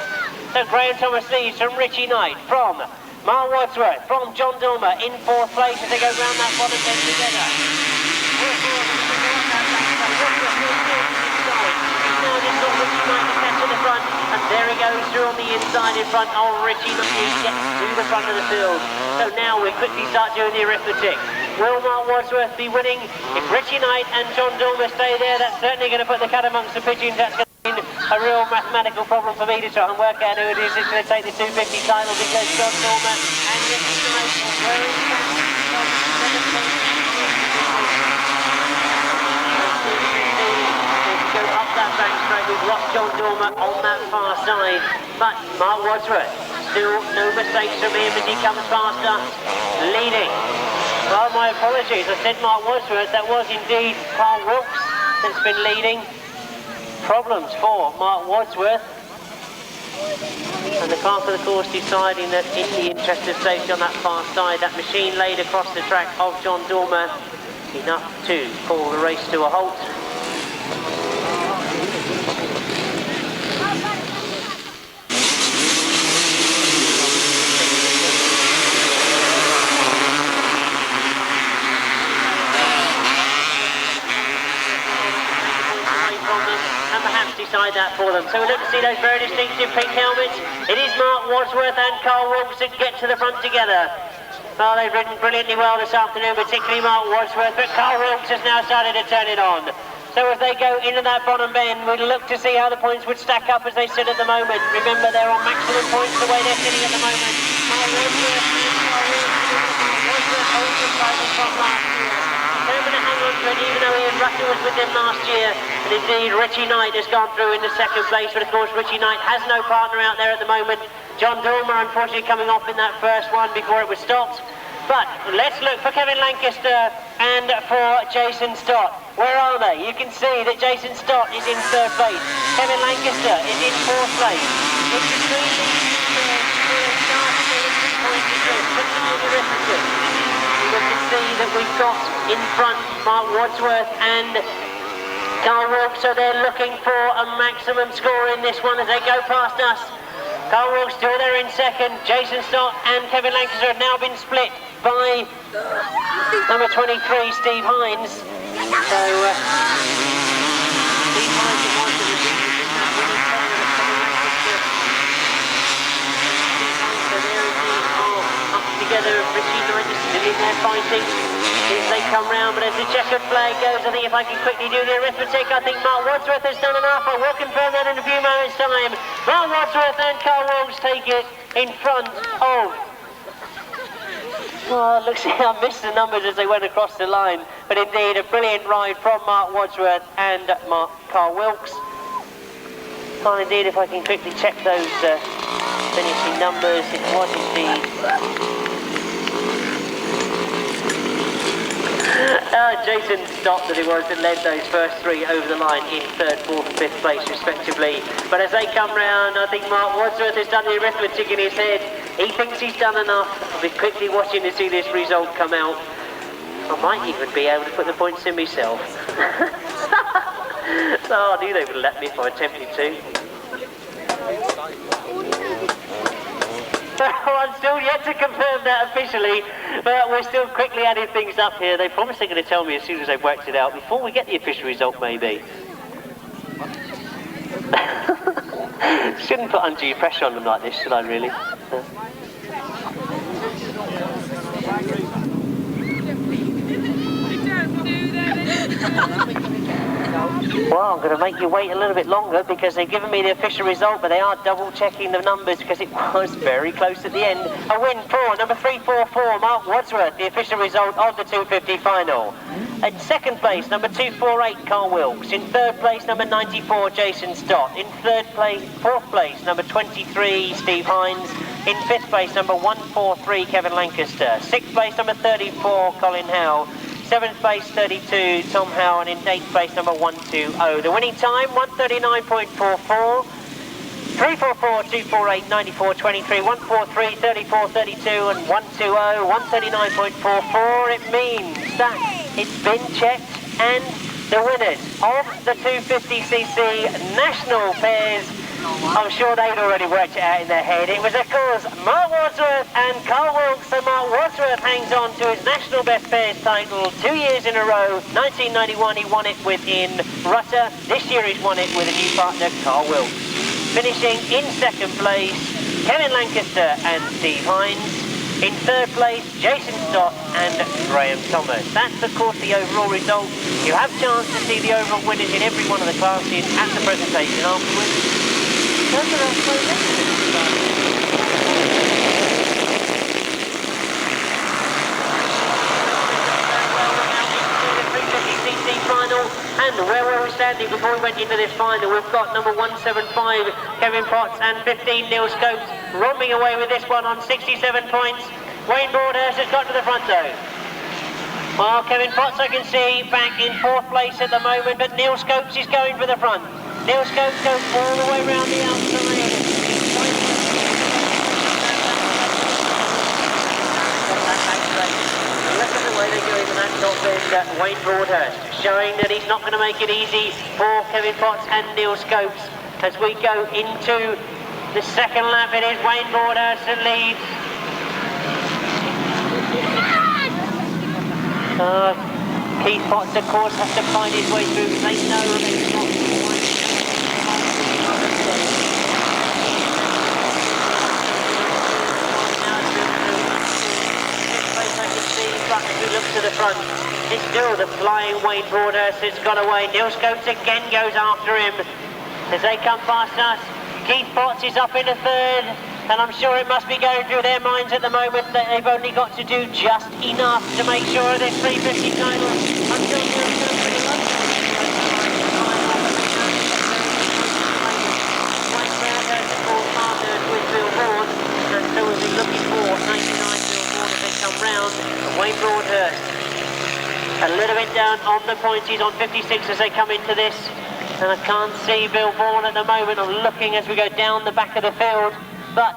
So Graham Thomas leads from Richie Knight, from Mark Wadsworth, from John Dulmer in fourth place as they go round that bottom bend together. Now just got Richie Knight to catch to the front, and there he goes through on the inside in front. Oh, Richie Knight gets to the front of the field. So now we quickly start doing the arithmetic. Will Mark Wadsworth be winning? If Richie Knight and John Dulmer stay there, that's certainly going to put the cat amongst the pigeons. That's going to mean a real mathematical problem for me to try and work out who it is that's going to take the 250 title, because John Dormer and Ricky Knight were in fact go up that back straight. We've lost John Dormer on that far side, but Mark Wadsworth, still no mistakes from him as he comes faster, leading. Well, my apologies, I said Mark Wadsworth, that was indeed Carl Wilkes that's been leading. Problems for Mark Wadsworth. And the car for the course deciding that in the interest of safety on that far side, that machine laid across the track of John Dormer, enough to call the race to a halt. Decide that for them. So we look to see those very distinctive pink helmets. It is Mark Wadsworth and Carl Wilkes that get to the front together. Oh, they've ridden brilliantly well this afternoon, particularly Mark Wadsworth, but Carl Wilkes has now started to turn it on. So if they go into that bottom bend, we'll look to see how the points would stack up as they sit at the moment. Remember, they're on maximum points the way they're sitting at the moment. Mark Wadsworth and Carl Wilkes holds the title from last year. Determined to hang on to it, even though Ian Rutter was with them last year. And indeed, Richie Knight has gone through in the second place, but of course Richie Knight has no partner out there at the moment. John Dormer, unfortunately, coming off in that first one before it was stopped. But let's look for Kevin Lancaster and for Jason Stott. Where are they? You can see that Jason Stott is in third place. Kevin Lancaster is in fourth place. It's between these we can see that we've got in front Mark Wadsworth and Carl Wilkes, so they're looking for a maximum score in this one as they go past us. Carl Wilkes still there in second. Jason Stott and Kevin Lancaster have now been split by number 23, Steve Hines. So, Steve Hines is one of the together, Richie Knight is still in there fighting if they come round, but as the checkered flag goes, I think if I can quickly do the arithmetic, I think Mark Wadsworth has done enough. I will confirm that in a few moments' time. Mark Wadsworth and Carl Wilkes take it in front of... Oh, looks like I missed the numbers as they went across the line, but indeed a brilliant ride from Mark Wadsworth and Carl Wilkes. Oh, indeed, if I can quickly check those finishing numbers, it was indeed... Jason Stott that it was that led those first three over the line in third, fourth and fifth place respectively. But as they come round, I think Mark Wadsworth has done the arithmetic in his head. He thinks he's done enough. I'll be quickly watching to see this result come out. I might even be able to put the points in myself. Oh, I knew they would let me if I attempted to. I'm still yet to confirm that officially, but we're still quickly adding things up here. They promised they're going to tell me as soon as they've worked it out, before we get the official result maybe. Shouldn't put undue pressure on them like this, should I really? Well, I'm going to make you wait a little bit longer because they've given me the official result, but they are double checking the numbers because it was very close at the end. A win for number 344, Mark Wadsworth, the official result of the 250 final. At second place, number 248, Carl Wilkes. In third place, number 94, Jason Stott. In fourth place, number 23, Steve Hines. In fifth place, number 143, Kevin Lancaster. Sixth place, number 34, Colin Howe. 7th place, 32, Tom Howe, and in 8th place, number 120. The winning time, 139.44. 344, 248, 94, 23, 143, 34, 32, and 120, 139.44. It means that it's been checked, and the winners of the 250cc national pairs, I'm sure they'd already worked it out in their head. It was, of course, Mark Wadsworth and Carl Wilkes. So Mark Wadsworth hangs on to his national best pairs title 2 years in a row. 1991 he won it with Ian Rutter. This year he's won it with a new partner, Carl Wilkes. Finishing in second place, Kevin Lancaster and Steve Hines. In third place, Jason Stott and Graham Thomas. That's, of course, the overall result. You have a chance to see the overall winners in every one of the classes at the presentation afterwards. Final, and where were we standing before we went into this final? We've got number 175 Kevin Potts and 15 Neil Scopes romping away with this one on 67 points. Wayne Broadhurst has got to the front though. Well, Kevin Potts I can see back in 4th place at the moment, but Neil Scopes is going for the front. Neil Scopes goes all the way around the outside. Look at the way they're doing that top end, Wayne Broadhurst, showing that he's not going to make it easy for Kevin Potts and Neil Scopes. As we go into the second lap, it is Wayne Broadhurst that leads. Keith Potts, of course, has to find his way through. They know that it's not as we look to the front, it's still the flying Wayne Broadhurst that's got away. Neil Scopes again goes after him as they come past us. Keith Potts is up in a third, and I'm sure it must be going through their minds at the moment that they've only got to do just enough to make sure of this 350 title until Neil Scopes partnered with Bill Vaughan, and so we'll be looking for 99 as they come round. Wayne Broadhurst a little bit down on the points. He's on 56 as they come into this, and I can't see Bill Vaughan at the moment. I'm looking as we go down the back of the field, but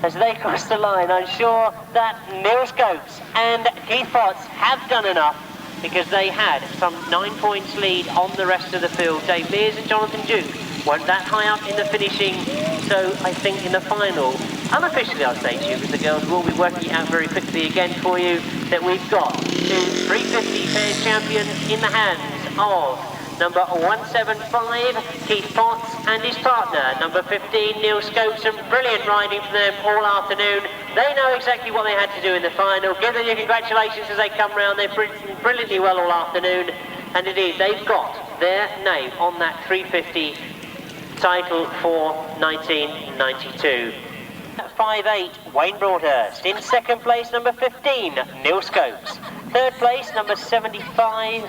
as they cross the line, I'm sure that Neil Scopes and Keith Potts have done enough, because they had some 9 points lead on the rest of the field. Dave Mears and Jonathan Duke weren't that high up in the finishing, so I think in the final, unofficially I'll say to you, because the girls will be working it out very quickly again for you, that we've got 2 350 pairs champions in the hands of number 175 Keith Potts and his partner, number 15 Neil Scopes. Some brilliant riding for them all afternoon. They know exactly what they had to do in the final. Give them your congratulations as they come round. They've ridden brilliantly well all afternoon, and indeed they've got their name on that 350 title for 1992. 5'8", Wayne Broadhurst. In second place, number 15, Neil Scopes. Third place, number 75.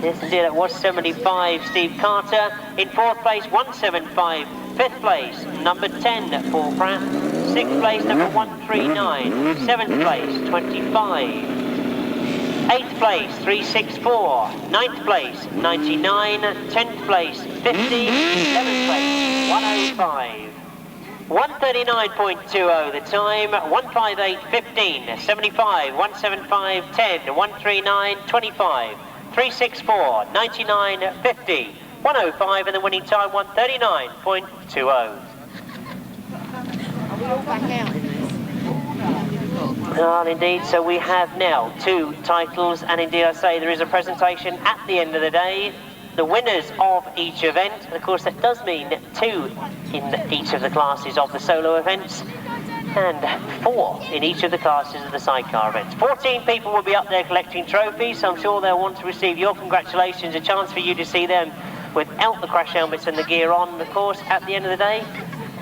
Yes, indeed, that was 75, Steve Carter. In fourth place, 175. Fifth place, number 10, Paul Pratt. Sixth place, number 139. Seventh place, 25. 8th place, 364. 9th place, 99. 10th place, 50. 11th place, 105. 139.20 the time, 158.15, 75, 175, 10, 139, 25, 364, 99, 50, 105, and the winning time 139.20. Are we all back out in this? Well, indeed, so we have now 2 titles, and indeed I say there is a presentation at the end of the day. The winners of each event, and of course that does mean 2 in each of the classes of the solo events, and 4 in each of the classes of the sidecar events. 14 people will be up there collecting trophies, so I'm sure they'll want to receive your congratulations, a chance for you to see them without the crash helmets and the gear on, of course, at the end of the day.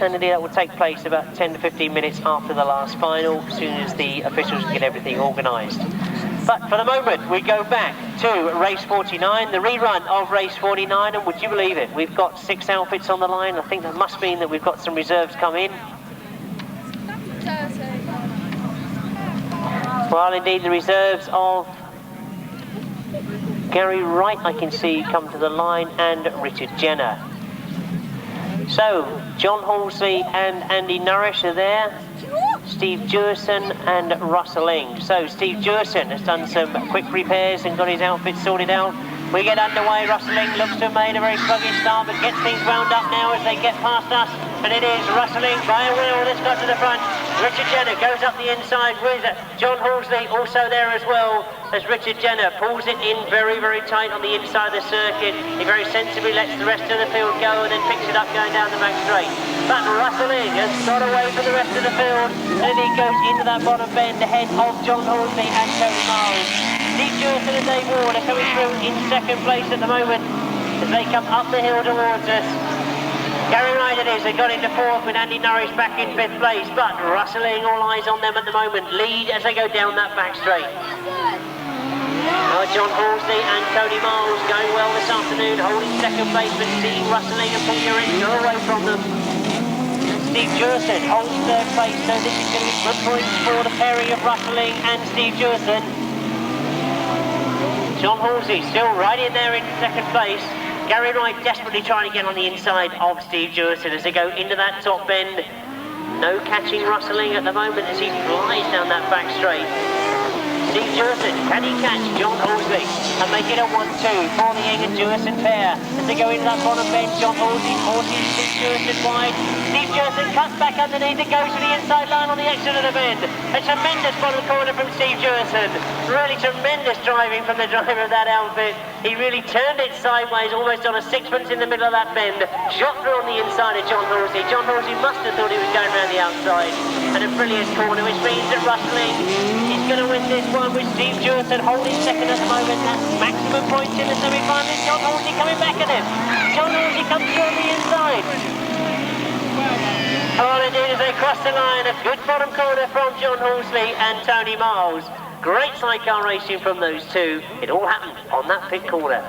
And indeed that will take place about 10 to 15 minutes after the last final, as soon as the officials get everything organised. But for the moment, we go back to race 49, the rerun of race 49, and would you believe it, we've got 6 outfits on the line. I think that must mean that we've got some reserves come in. Well, indeed, the reserves of Gary Wright, I can see, come to the line, and Richard Jenner. So, John Halsey and Andy Nourish are there. Steve Dewison and Russell Ing. So Steve Dewison has done some quick repairs and got his outfit sorted out. We get underway. Russell Ing looks to have made a very sluggish start, but gets things wound up now as they get past us. And it is Russell Ing by a wheel that's got to the front. Richard Jenner goes up the inside with John Halsey also there as well, as Richard Jenner pulls it in very, very tight on the inside of the circuit. He very sensibly lets the rest of the field go and then picks it up going down the back straight. But rustling has got away from the rest of the field, and he goes into that bottom bend ahead of John Horsley and Tony Miles. Steve Dewison and Dave Ward are coming through in second place at the moment as they come up the hill towards us. Gary Wright it is, they got into fourth with Andy Norris back in fifth place, but rustling, all eyes on them at the moment, lead as they go down that back straight. John Horsley and Tony Miles going well this afternoon, holding second place, but seeing rustling and pulling your go away from them. Steve Dewison holds third place, so this is going to be good points for the pairing of rustling and Steve Dewison. John Horsley still right in there in second place. Gary Wright desperately trying to get on the inside of Steve Dewison as they go into that top bend. No catching rustling at the moment as he flies down that back straight. Steve Dewison, can he catch John Horsley and make it a 1-2 for the Ing and Dewison pair? As they go into that bottom bend, John Horsley forces Steve Dewison wide. Steve Dewison cuts back underneath and goes to the inside line on the exit of the bend. A tremendous bottom corner from Steve Dewison. Really tremendous driving from the driver of that outfit. He really turned it sideways, almost on a sixpence in the middle of that bend. Shot through on the inside of John Horsley. John Horsley must have thought he was going around the outside. And a brilliant corner, which means that rustling is going to win this one with Steve Dewison holding second at the moment. That's maximum points in the semi-final. John Horsley coming back at him. John Horsley comes through on the inside. All they did is they crossed the line. A good bottom corner from John Horsley and Tony Miles. Great sidecar racing from those two. It all happened on that pit corner.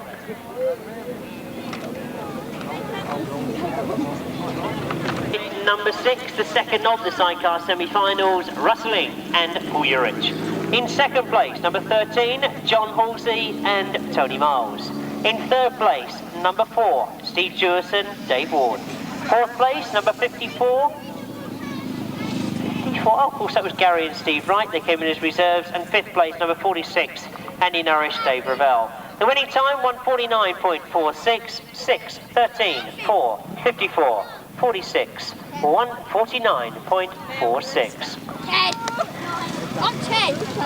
Number 6, the second of the sidecar semi-finals, rustling and Bullurich. In second place, number 13, John Horsley and Tony Miles. In third place, number 4, Steve Dewison, Dave Ward. Fourth place, number 54. Oh, of course, that was Gary and Steve Wright. They came in as reserves. And fifth place, number 46, Andy Norris, Dave Ravel. The winning time, 149.46, 6, 13, 4, 54, 46, 149.46.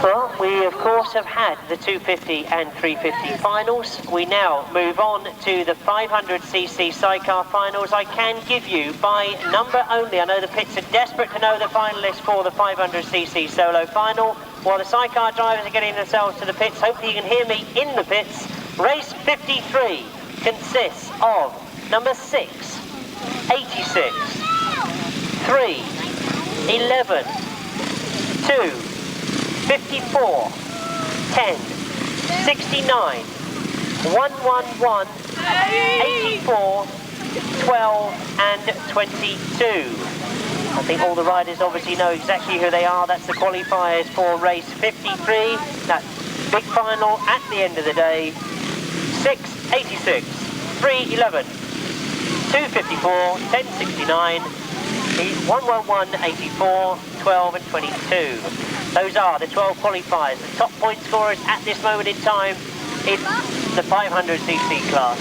Well, we of course have had the 250 and 350 finals. We now move on to the 500cc sidecar finals. I can give you by number only. I know the pits are desperate to know the finalists for the 500cc solo final. While the sidecar drivers are getting themselves to the pits, hopefully you can hear me in the pits. Race 53 consists of number 6, 86, 3, 11, 2, 54, 10, 69, 111, 84, 12 and 22. I think all the riders obviously know exactly who they are. That's the qualifiers for race 53. That's big final at the end of the day. 6, 86, 3, 11, 254, 10, 69, 111, 84, 12 and 22. Those are the 12 qualifiers. The top point scorers at this moment in time in the 500cc class.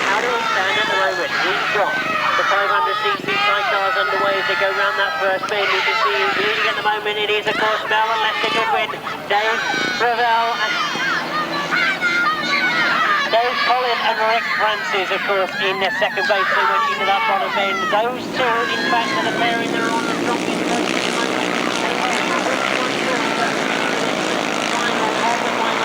How do we stand at the moment? We've got the 500cc sidecars underway as they go round that first bend. You can see who's leading at the moment. It is, of course, Mel and Lester Goodwin, Dave, Ravel, and Dave, Colin and Rick Francis, of course, in their second place. They went into that bottom bend. Those two, in fact, are the pairing that are on the strongest coast at the moment.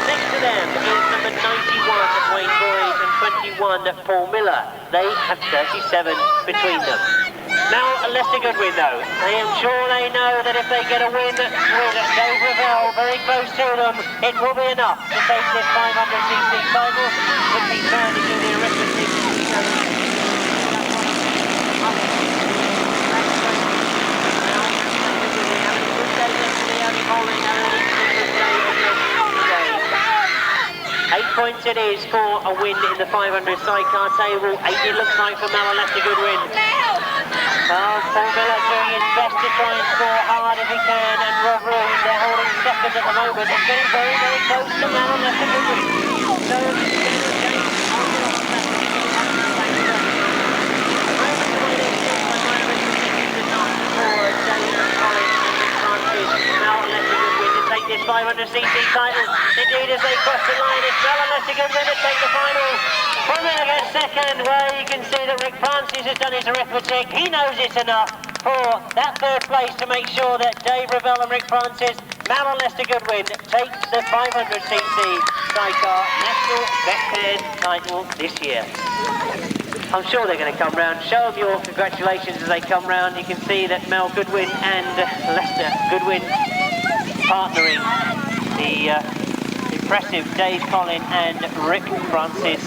Next to them is number 91, Wayne Boyd, and 21, Paul Miller. They have 37 between them. Now, Lester Goodwin, though, I am sure they know that if they get a win with Dave Ravel very close to them, it will be enough to take this 500cc title. Quickly turn to do the arithmetic. Eight points it is for a win in the 500 sidecar table. 8 it looks like for Mel and Lester Goodwin. Paul Miller doing his best to try and score hard if he can, and Rob Roos, they're holding second at the moment. It's getting very, very close to Mel and Lester Goodwin. So 500cc title. Indeed, as they cross the line, it's Mel and Lester Goodwin to take the final. Verner gets second. Well, you can see that Rick Francis has done his arithmetic. He knows it's enough for that third place to make sure that Dave Ravel and Rick Francis, Mal and Lester Goodwin, take the 500cc Sidecar National Best Pairs title this year. I'm sure they're going to come round. Show them your congratulations as they come round. You can see that Mel Goodwin and Lester Goodwin partnering the impressive Dave Colin and Rick Francis.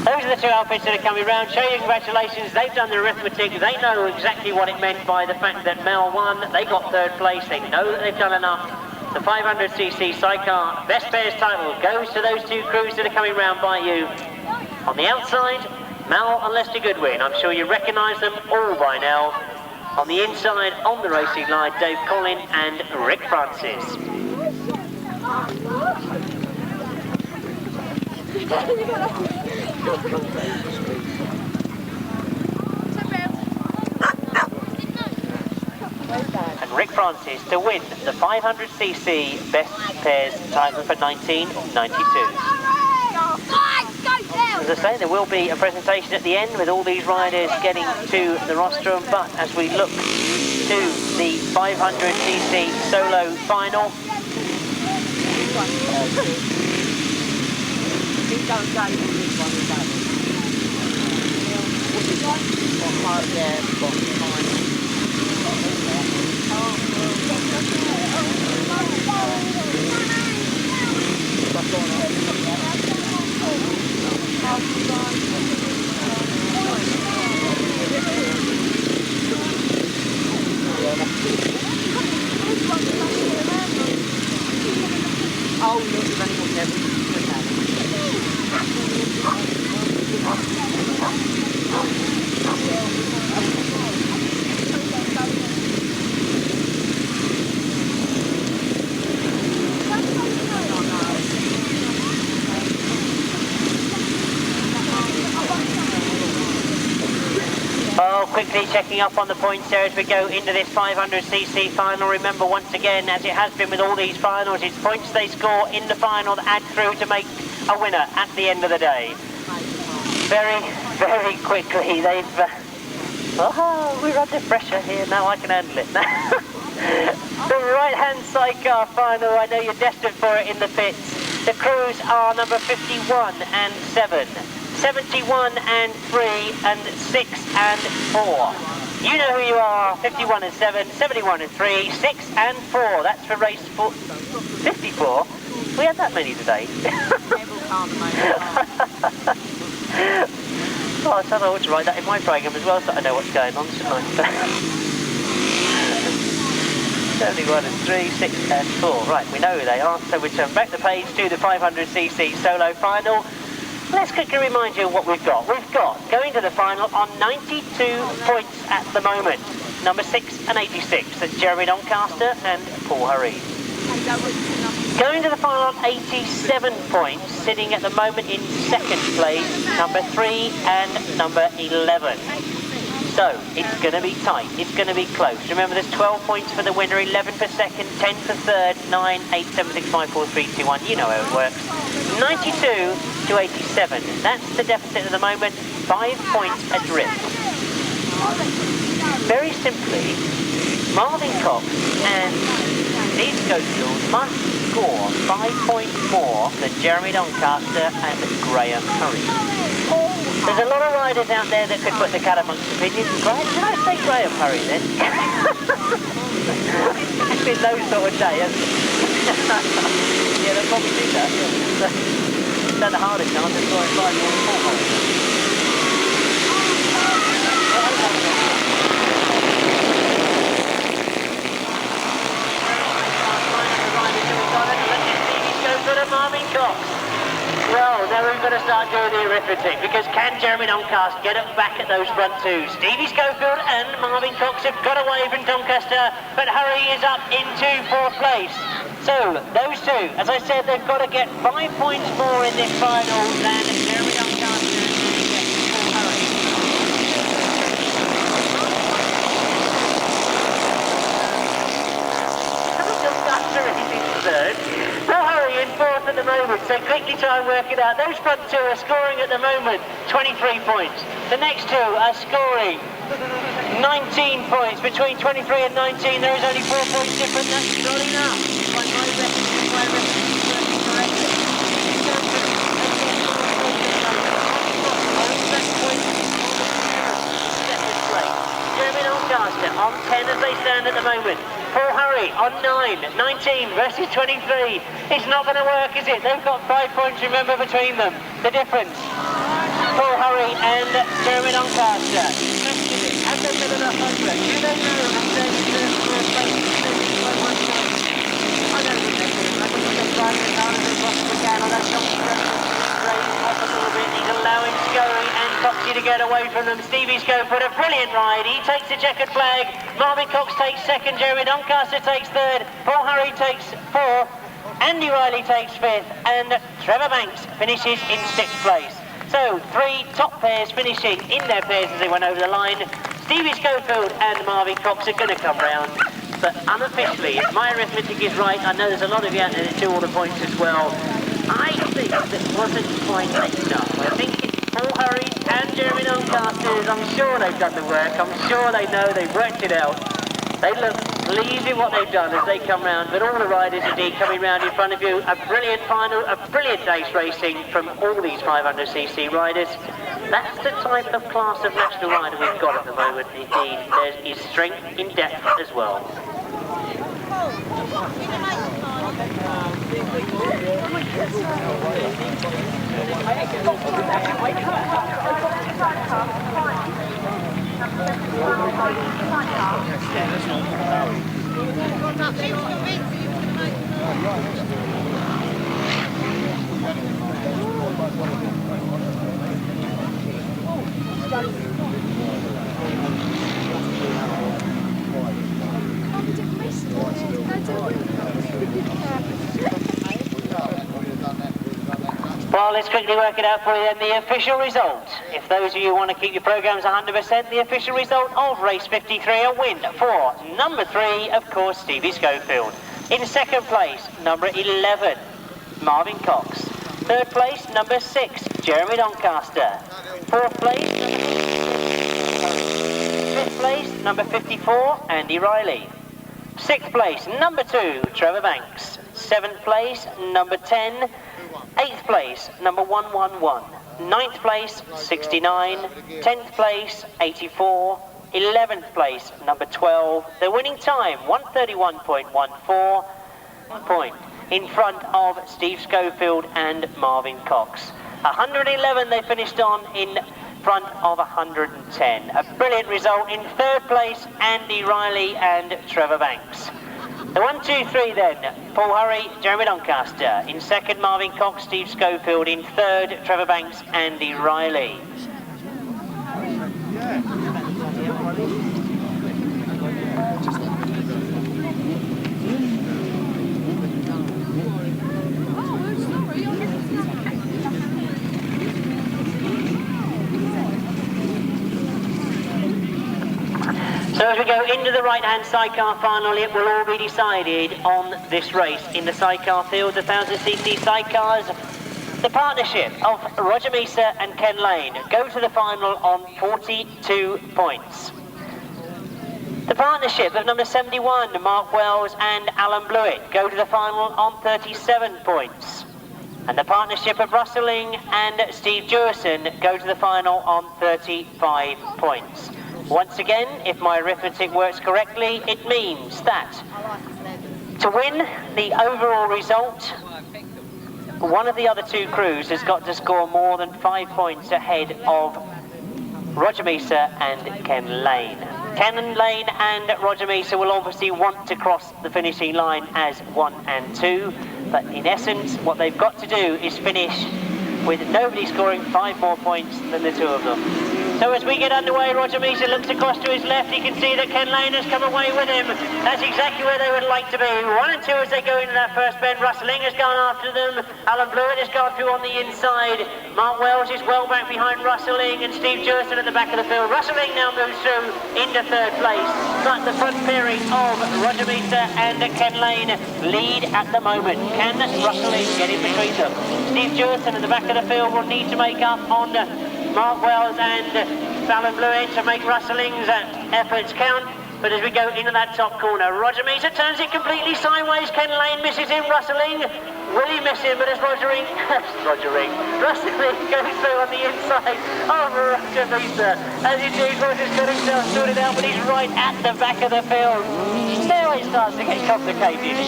Those are the two outfits that are coming round. Show you congratulations. They've done their arithmetic. They know exactly what it meant by the fact that Mel won. They got third place. They know that they've done enough. The 500cc Sidecar Best Pairs title goes to those two crews that are coming round by you. On the outside, Mal and Lester Goodwin. I'm sure you recognise them all by now. On the inside, on the racing line, Dave Colin and Rick Francis. And Rick Francis to win the 500cc Best Pairs title for 1992. As I say, there will be a presentation at the end with all these riders getting to the rostrum, but as we look to the 500cc solo final, oh, look, you've only got everything. Oh, quickly checking up on the points there as we go into this 500cc final. Remember, once again, as it has been with all these finals, it's points they score in the final that add through to make a winner at the end of the day. Very, very quickly, they've... oh, we're under pressure here. Now I can handle it. The right-hand sidecar final, I know you're desperate for it in the pits. The crews are number 51 and 7. 71 and 3 and 6 and 4. You know who you are. 51 and 7, 71 and 3, 6 and 4. That's for race 54. We had that many today. Oh, I thought I ought to write that in my programme as well so I know what's going on, shouldn't I? 71 and 3, 6 and 4. Right, we know who they are. So we turn back the page to the 500cc solo final. Let's quickly remind you what we've got. We've got, going to the final on 92 points at the moment. Number 6 and 86, that's Jeremy Doncaster and Paul Hurry. Going to the final on 87 points, sitting at the moment in second place, number 3 and number 11. So, it's going to be tight, it's going to be close. Remember, there's 12 points for the winner, 11 for second, 10 for third, 9, 8, 7, 6, 5, 4, 3, 2, 1. You know how it works. 92 to 87. That's the deficit at the moment, 5 points adrift. Very simply, Marvyn Cox and Steve Schofield must score 5 points more than Jeremy Doncaster and Graham Curry. There's a lot of riders out there that could put the cat amongst opinions. Right? Should I say Graham Curry then? It's been those sort of days. Yeah, they'll probably do that. It's had a harder chance of scoring 5 more than 4 points. Marvyn Cox. Well, now we're going to start doing the arithmetic, because can Jeremy Doncaster get up back at those front two? Stevie Schofield and Marvyn Cox have got away from Doncaster, but Hurry is up into 4th place. So, those two, as I said, they've got to get 5 points more in this final than Jeremy Doncaster and Paul Hurry. Doncaster is in 3rd. so quickly try and work it out. Those front two are scoring at the moment 23 points. The next two are scoring 19 points. Between 23 and 19 there is only 4 points different. That's not enough. By my Doncaster on 10 as they stand at the moment. Tolhurst on 9, 19 versus 23. It's not going to work, is it? They've got 5 points, remember, between them. The difference. Tolhurst and Doncaster. Have they got enough over it? Do they know that they're I don't think they do. I think they're trying as hard as they possibly can. Although off a little bit. He's allowing Scoey and Coxey to get away from them. Stevie Schofield, a brilliant ride. He takes the checkered flag. Marvyn Cox takes second. Jeremy Doncaster takes third. Tolhurst takes fourth. Andy Riley takes fifth. And Trevor Banks finishes in sixth place. So 3 top pairs finishing in their pairs as they went over the line. Stevie Schofield and Marvyn Cox are going to come round. But unofficially, if my arithmetic is right, I know there's a lot of you out there that do all the points as well. I think that wasn't quite enough. I think Tolhurst and Jeremy Doncaster's, I'm sure they've done the work. I'm sure they know they've worked it out. They look pleased with what they've done as they come round. But all the riders indeed coming round in front of you. A brilliant final, a brilliant day's racing from all these 500cc riders. That's the type of class of national rider we've got at the moment. Indeed, there is strength in depth as well. Well, let's quickly work it out for you then. The official result, if those of you want to keep your programmes 100%, the official result of race 53, a win for number 3, of course, Stevie Schofield. In second place, number 11, Marvyn Cox. Third place, number 6, Jeremy Doncaster. Fourth place, fifth place, number 54, Andy Riley. Sixth place, number 2, Trevor Banks. Seventh place, number 10. 8th place, number 111. 9th place, 69. 10th place, 84. 11th place, number 12. The winning time, 1:31.14. Point in front of Steve Schofield and Marvyn Cox. 111 they finished on in front of 110. A brilliant result. In third place, Andy Riley and Trevor Banks. The 1, 2, 3 then, Tolhurst, Jeremy Doncaster. In second, Marvyn Cox, Steve Schofield. In third, Trevor Banks, Andy Riley. So as we go into the right-hand sidecar final, it will all be decided on this race. In the sidecar field, the 1000cc sidecars, the partnership of Roger Measor and Ken Lane go to the final on 42 points. The partnership of number 71, Mark Wells and Alan Blewitt, go to the final on 37 points. And the partnership of Russelling and Steve Dewison go to the final on 35 points. Once again, if my arithmetic works correctly, it means that to win the overall result, one of the other two crews has got to score more than 5 points ahead of Roger Measor and Ken Lane. Ken Lane and Roger Measor will obviously want to cross the finishing line as 1 and 2, but in essence, what they've got to do is finish with nobody scoring 5 more points than the two of them. So as we get underway, Roger Measor looks across to his left. He can see that Ken Lane has come away with him. That's exactly where they would like to be. 1 and 2 as they go into that first bend. Rustling has gone after them. Alan Blewitt has gone through on the inside. Mark Wells is well back behind Rustling, and Steve Dewison at the back of the field. Rustling now moves through into third place. But the front pairing of Roger Measor and Ken Lane lead at the moment. Can Rustling get in between them? Steve Dewison at the back of the field will need to make up on Mark Wells and Alan Blewitt to make Rustling's efforts count. But as we go into that top corner, Roger Measor turns it completely sideways. Ken Lane misses him. Rustling, will he miss him? But as Rustling goes through on the inside of Roger Measor. As indeed Roger's got himself sorted out, but he's right at the back of the field. Now it starts to get complicated.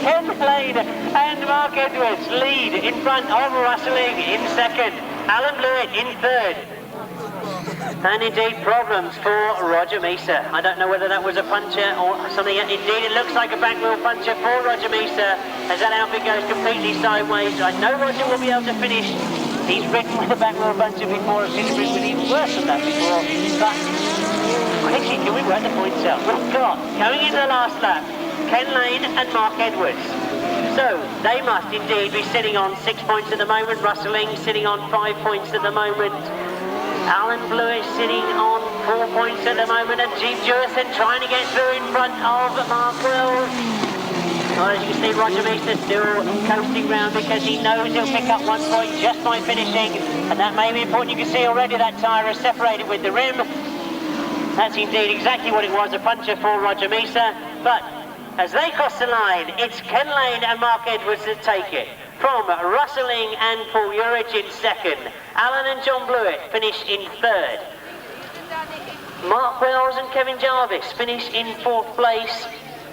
Ken Lane and Mark Edwards lead in front of Rustling in second. Alan Blewitt in third. And indeed problems for Roger Measor. I don't know whether that was a puncher or something. Indeed it looks like a back wheel puncher for Roger Measor as that outfit goes completely sideways. I know Roger will be able to finish. He's ridden with a back wheel puncher before and finished with even worse than that before. But quickly, can we work the points out? We've got, going into the last lap, Ken Lane and Mark Edwards. So they must indeed be sitting on 6 points at the moment. Rustling sitting on 5 points at the moment. Alan Blewitt sitting on 4 points at the moment, and Steve Dewison trying to get through in front of Mark Wells. Well, as you can see, Roger Measor still coasting round because he knows he'll pick up 1 point just by finishing, and that may be important. You can see already that tyre is separated with the rim. That's indeed exactly what it was, a puncher for Roger Measor. But as they cross the line, it's Ken Lane and Mark Edwards that take it. From Rustling and Paul Urich in second. Alan and John Blewitt finish in third. Mark Wells and Kevin Jarvis finish in 4th place.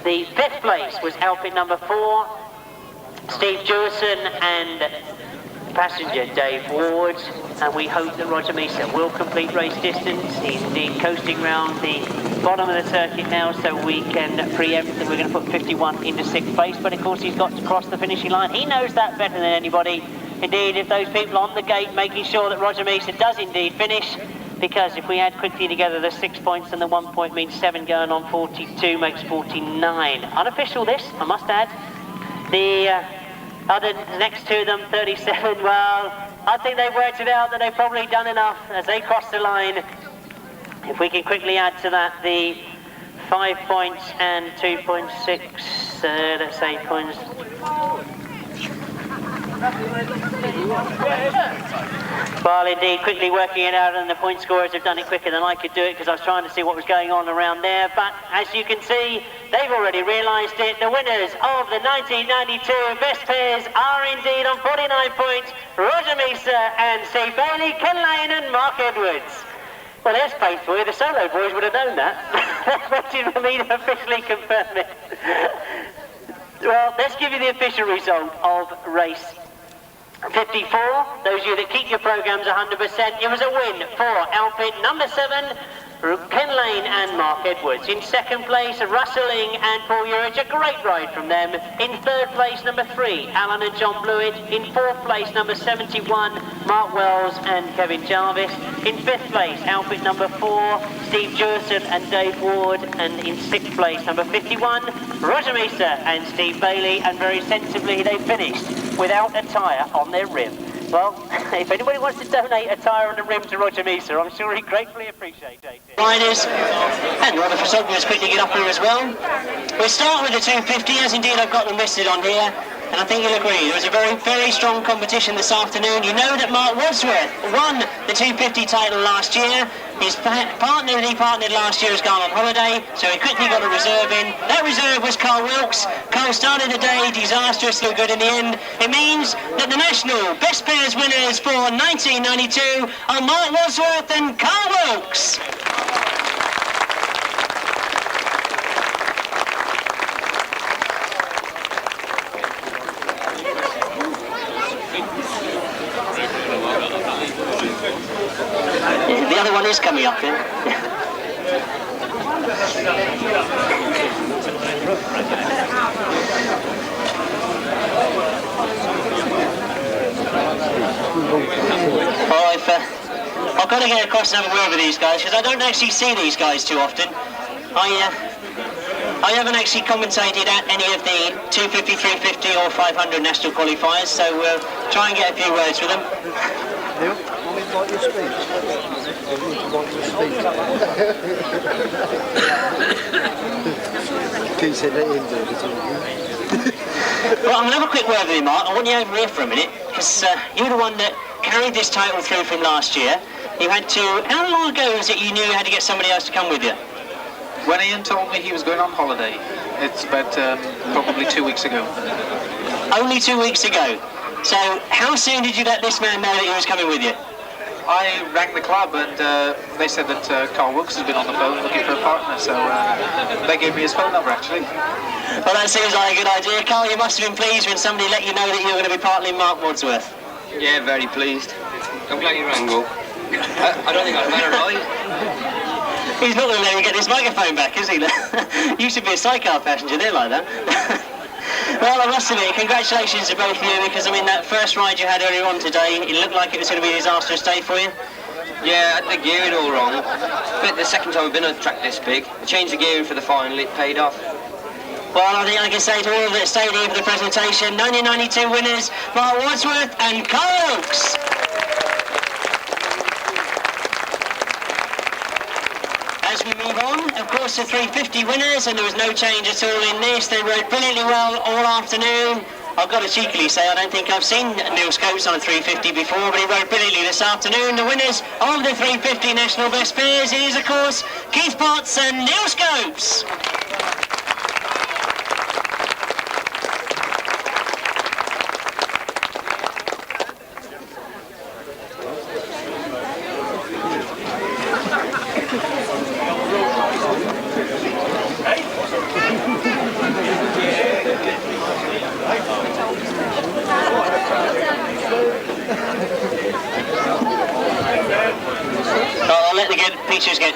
The 5th place was outfit number 4. Steve Dewison and passenger Dave Ward. And we hope that Roger Measor will complete race distance. He's indeed coasting round the bottom of the circuit now, so we can preempt that we're going to put 51 into 6th place. But of course he's got to cross the finishing line. He knows that better than anybody. Indeed, if those people on the gate making sure that Roger Measor does indeed finish, because if we add quickly together the 6 points and the 1 point means 7 going on 42 makes 49. Unofficial this, I must add. The other next to them, 37, well, I think they've worked it out that they've probably done enough as they cross the line. If we can quickly add to that the 5 points and 2.6, let's say points. Well, indeed, quickly working it out, and the point scorers have done it quicker than I could do it because I was trying to see what was going on around there. But as you can see, they've already realised it. The winners of the 1992 Best Pairs are indeed on 49 points, Roger Measor and Steve Bailey, Ken Lane and Mark Edwards. Well, there's faithful. The solo boys would have known that. They're waiting for me to officially confirm it. Well, let's give you the official result of race 54. Those of you that keep your programmes 100%, it was a win for outfit number 7, Ken Lane and Mark Edwards. In second place, Rustling and Paul Urich, a great ride from them. In third place, number 3, Alan and John Blewitt. In fourth place, number 71, Mark Wells and Kevin Jarvis. In fifth place, outfit number 4, Steve Dewison and Dave Ward. And in sixth place, number 51, Roger Measor and Steve Bailey. And very sensibly, they finished without a tyre on their rim. Well, if anybody wants to donate a tyre and a rim to Roger Measor, I'm sure he'd gratefully appreciate it. Riders, and Robert Forsoglu is quickly get up here as well. We'll start with the 250, as indeed I've got them listed on here, and I think you'll agree, there was a very, very strong competition this afternoon. You know that Mark Wadsworth won the 250 title last year. His partner that he partnered last year has gone on holiday, so he quickly got a reserve in. That reserve was Carl Wilkes. Carl started the day disastrously good in the end. It means that the national best pairs winners for 1992 are Mark Wadsworth and Carl Wilkes. The other one is coming up then. I've got to get across and have a word with these guys because I don't actually see these guys too often. I haven't actually commentated at any of the 250, 350 or 500 national qualifiers, so we'll try and get a few words with them. Neil, want me to write your speech? Keith said let him do it. Well, I'm going to have a quick word with you, Mark. I want you over here for a minute, because you're the one that carried this title through from last year. You had to... How long ago was it you knew you had to get somebody else to come with you? When Ian told me he was going on holiday, it's about probably 2 weeks ago. Only 2 weeks ago. So, how soon did you let this man know that he was coming with you? I rang the club and they said that Carl Wilkes has been on the phone looking for a partner, so they gave me his phone number actually. Well, that seems like a good idea. Carl, you must have been pleased when somebody let you know that you were going to be partnering Mark Wadsworth. Yeah, very pleased. I'm glad you rang, Will. I don't think I've met a ride. He's not going to let me get this microphone back, is he? You should be a sidecar passenger there like that. Well, I must admit, congratulations to both of you, because I mean that first ride you had earlier on today, it looked like it was going to be a disastrous day for you. Yeah, I had the gearing all wrong. But the second time I've been on a track this big, I changed the gearing for the final, it paid off. Well, I think I can say to all that stayed here for the presentation, 1992 winners, Mark Wadsworth and Carl Wilkes. As we move on, of course, the 350 winners, and there was no change at all in this. They rode brilliantly well all afternoon. I've got to cheekily say I don't think I've seen Neil Scopes on a 350 before, but he rode brilliantly this afternoon. The winners of the 350 National Best Pairs is, of course, Keith Potts and Neil Scopes.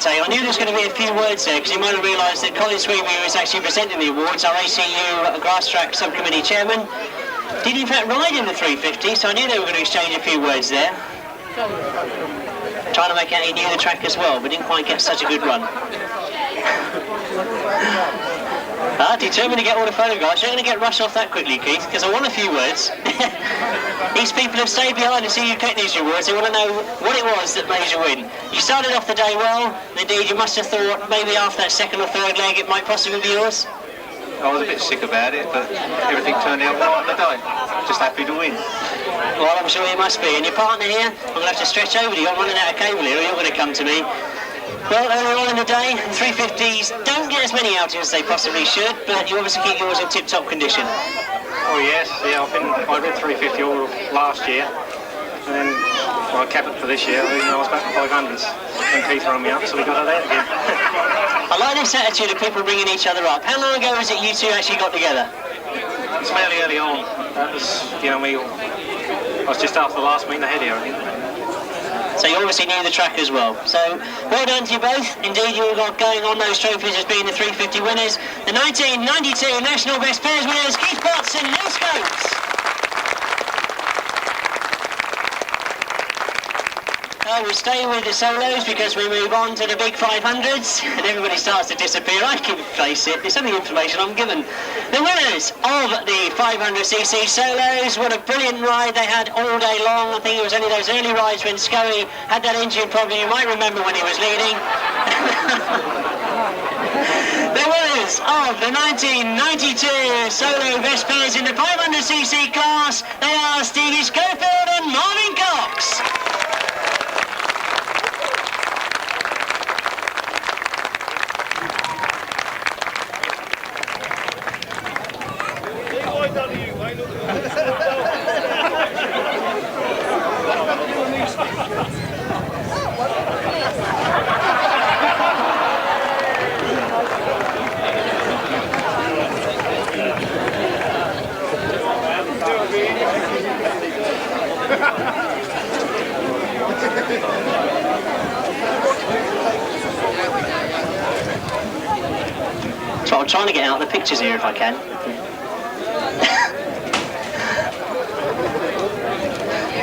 I knew there was going to be a few words there, because you might have realised that Colin Sweeby, who is actually presenting the awards, our ACU Grasstrack subcommittee chairman, did in fact ride in the 350, so I knew they were going to exchange a few words there. Trying to make out he knew the track as well, but didn't quite get such a good run. Determined to get all the photographs. You're not going to get rushed off that quickly, Keith, because I want a few words. These people have stayed behind to see you get these awards. They want to know what it was that made you win. You started off the day well. Indeed, you must have thought maybe after that second or third leg it might possibly be yours. I was a bit sick about it, but everything turned out well on the day. Just happy to win. Well, I'm sure you must be. And your partner here, I'm going to have to stretch over to you. I'm running out of cable here, or you're going to come to me. Well, earlier on in the day, 350s don't get as many outings as they possibly should, but you obviously keep yours in tip-top condition. Oh yes, yeah, I did 350 all last year, and then I kept it for this year. I was back to 500s, and Keith run me up, so we got it there again. I like this attitude of people bringing each other up. How long ago was it you two actually got together? It's fairly early on. That was, I was just after the last meeting ahead here, I think. So you obviously knew the track as well. So, well done to you both. Indeed, you all got going on those trophies as being the 350 winners. The 1992 National Best Pairs winners, Keith Potts and Neil Scopes. We'll stay with the solos because we move on to the big 500s and everybody starts to disappear. I can face it. It's only information I'm given. The winners of the 500cc solos. What a brilliant ride they had all day long. I think it was only those early rides when S.E.R.A had that engine problem. You might remember when he was leading. The winners of the 1992 solo best pairs in the 500cc class. They are Stevie Schofield and Marvyn Cox. So I'm trying to get out the pictures here if I can.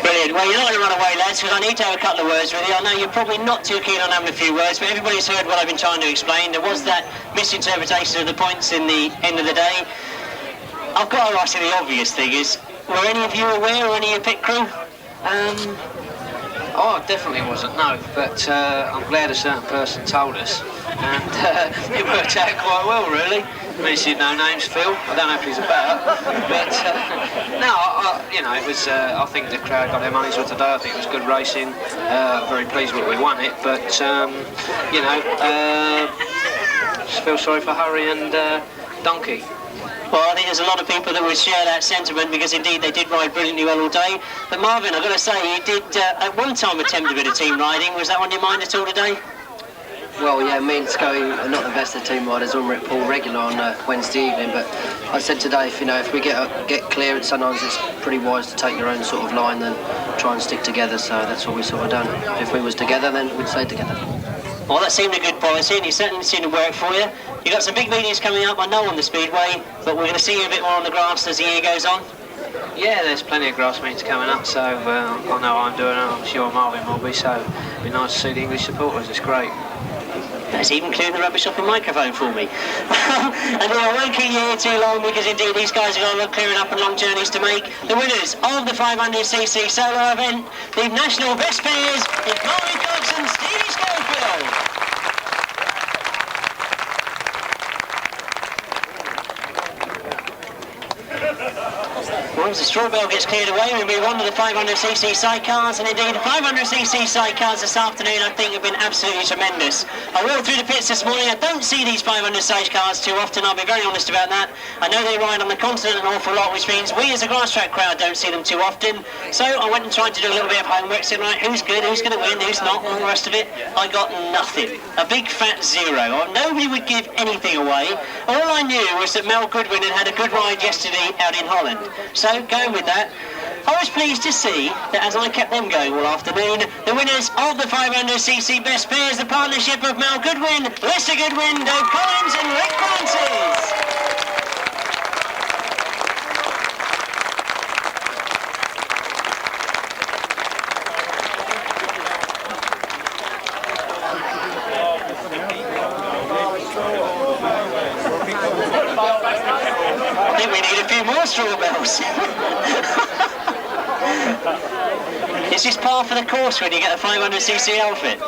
Brilliant. Well, you're not going to run away, lads, because I need to have a couple of words with you. I know you're probably not too keen on having a few words, but everybody's heard what I've been trying to explain. There was that misinterpretation of the points in the end of the day. I've got to ask you the obvious thing is, were any of you aware, or any of your pit crew? Oh, I definitely wasn't, no, but I'm glad a certain person told us, and it worked out quite well, really. I mean, she no names, Phil. I don't know if he's about, but no, you know, it was. I think the crowd got their money's worth today. I think it was good racing. Very pleased that we won it, but you know, just feel sorry for Harry and Donkey. Well, I think there's a lot of people that would share that sentiment, because indeed they did ride brilliantly well all day. But Marvyn, I've got to say, you did at one time attempt a bit of team riding. Was that on your mind at all today? Well, yeah, me and Scully are not the best of team riders. I'm at Paul regular on Wednesday evening, but I said today, if we get clear, sometimes it's pretty wise to take your own sort of line than try and stick together. So that's what we sort of done. If we was together, then we'd stay together. Well, that seemed a good policy, and it certainly seemed to work for you. You've got some big meetings coming up, I know, on the Speedway, but we're going to see you a bit more on the grass as the year goes on. Yeah, there's plenty of grass meetings coming up, so I know I'm doing it, I'm sure Marvyn will be, so it'll be nice to see the English supporters, it's great. That's even clearing the rubbish off the microphone for me. And I won't keep you here too long, because indeed these guys have got a lot of clearing up and long journeys to make. The winners of the 500cc solo event, the national best pairs, is Marvyn and Stevie Schofield. Once the straw bell gets cleared away, we move on to the 500cc sidecars, and indeed the 500cc sidecars this afternoon I think have been absolutely tremendous. I walked through the pits this morning. I don't see these 500 sidecars too often, I'll be very honest about that. I know they ride on the continent an awful lot, which means we as a Grasstrack crowd don't see them too often. So I went and tried to do a little bit of homework, saying, right, who's good, who's going to win, who's not, all the rest of it. I got nothing. A big fat zero. Nobody would give anything away. All I knew was that Mel Goodwin had a good ride yesterday out in Holland. So going with that, I was pleased to see that as I kept them going all afternoon, the winners of the 500cc best pairs, the partnership of Mel Goodwin, Lester Goodwin, Dave Collins and Rick Francis. I think we need a few more straw bells. Is this par for the course when you get a 500cc outfit?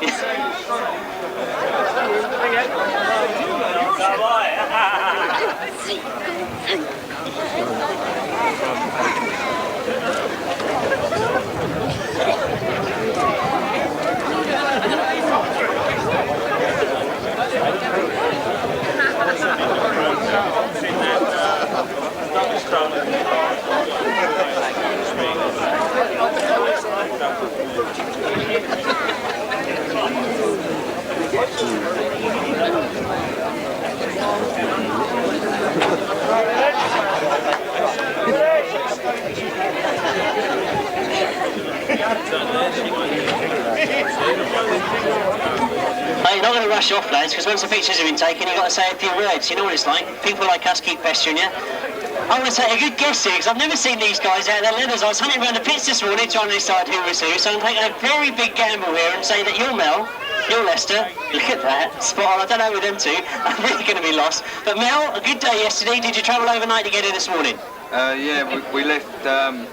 You're not going to rush off, lads, because once the pictures have been taken, you've got to say a few words. You know what it's like. People like us keep pestering you. I want to take a good guess here, because I've never seen these guys out of their leathers. I was hunting around the pits this morning trying to decide who was who, so I'm taking a very big gamble here and say that you're Mel, you're Lester. Look at that. Spot on. I don't know with them two. I'm really going to be lost. But Mel, a good day yesterday. Did you travel overnight to get here this morning? Yeah, we left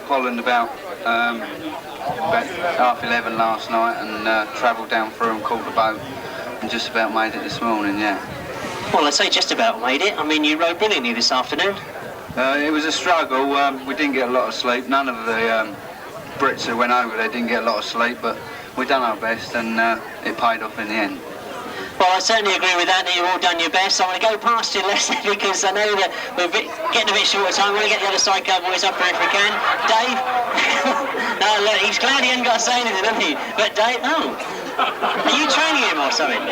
Holland about 11:30 last night and travelled down through and caught the boat and just about made it this morning, yeah. Well, I'd say just about made it. I mean, you rode brilliantly this afternoon. It was a struggle. We didn't get a lot of sleep. None of the Brits who went over there didn't get a lot of sleep, but we done our best and it paid off in the end. Well, I certainly agree with that you've all done your best. I'm going to go past you, Leslie, because I know that we're getting a bit short of time. We're going to get the other sidecar boys up here if we can. Dave? No, look, he's glad he hasn't got to say anything, hasn't he? But Dave, are you training him or something?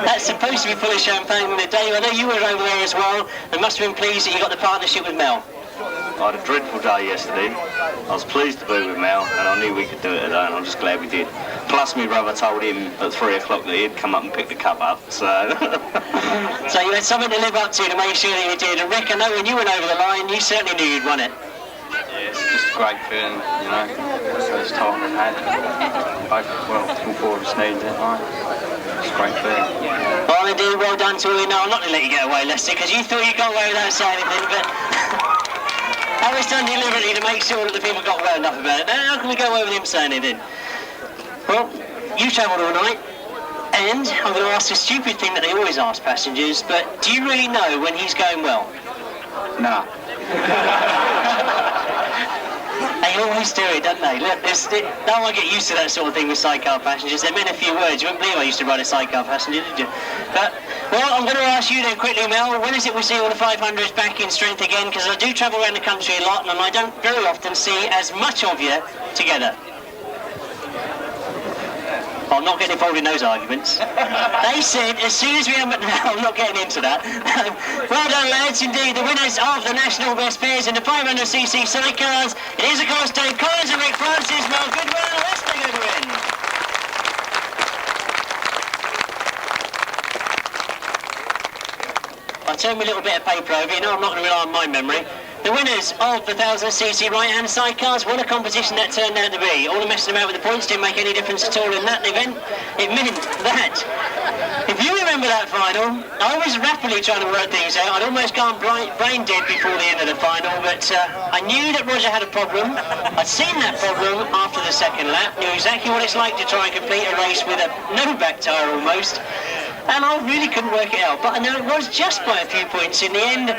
That's supposed to be full of champagne. Dave, I know you were over there as well, and must have been pleased that you got the partnership with Mel. I had a dreadful day yesterday. I was pleased to be with Mel, and I knew we could do it today, and I'm just glad we did. Plus, my brother told him at 3 o'clock that he'd come up and pick the cup up, so... So you had something to live up to make sure that you did. And Rick, I know when you went over the line, you certainly knew you'd won it. Yeah, it's just a great feeling, you know. First time we've had it. Both, well, all four of us needed it, right? It's a great feeling. Well, indeed, well done to you. No, I'm not going to let you get away, Lester, because you thought you got away without saying anything, but that was done deliberately to make sure that the people got well enough about it. Now, how can we go away with him saying anything? Well, you travelled all night, and I'm going to ask a stupid thing that they always ask passengers, but do you really know when he's going well? Nah. They always do it, don't they? Look, don't I get used to that sort of thing with sidecar passengers. They meant a few words. You wouldn't believe I used to ride a sidecar passenger, did you? But, well, I'm going to ask you then quickly, Mel, when is it we see all the 500s back in strength again? Because I do travel around the country a lot, and I don't very often see as much of you together. I'm not getting involved in those arguments. They said as soon as we have... No, I'm not getting into that. Well done, lads. Indeed, the winners of the National Best Pairs in the 500cc sidecars. It is, of course, Dave Collins and Rick Francis. Well, good run. Let's take a good win. I'll turn my little bit of paper over. You know I'm not going to rely on my memory. The winners of the 1000cc right-hand sidecars won a competition that turned out to be. All the messing about with the points didn't make any difference at all in that event. It meant that, if you remember that final, I was rapidly trying to work things out. I'd almost gone brain dead before the end of the final, but I knew that Roger had a problem. I'd seen that problem after the second lap, knew exactly what it's like to try and complete a race with no back tyre almost, and I really couldn't work it out. But I know it was just by a few points in the end.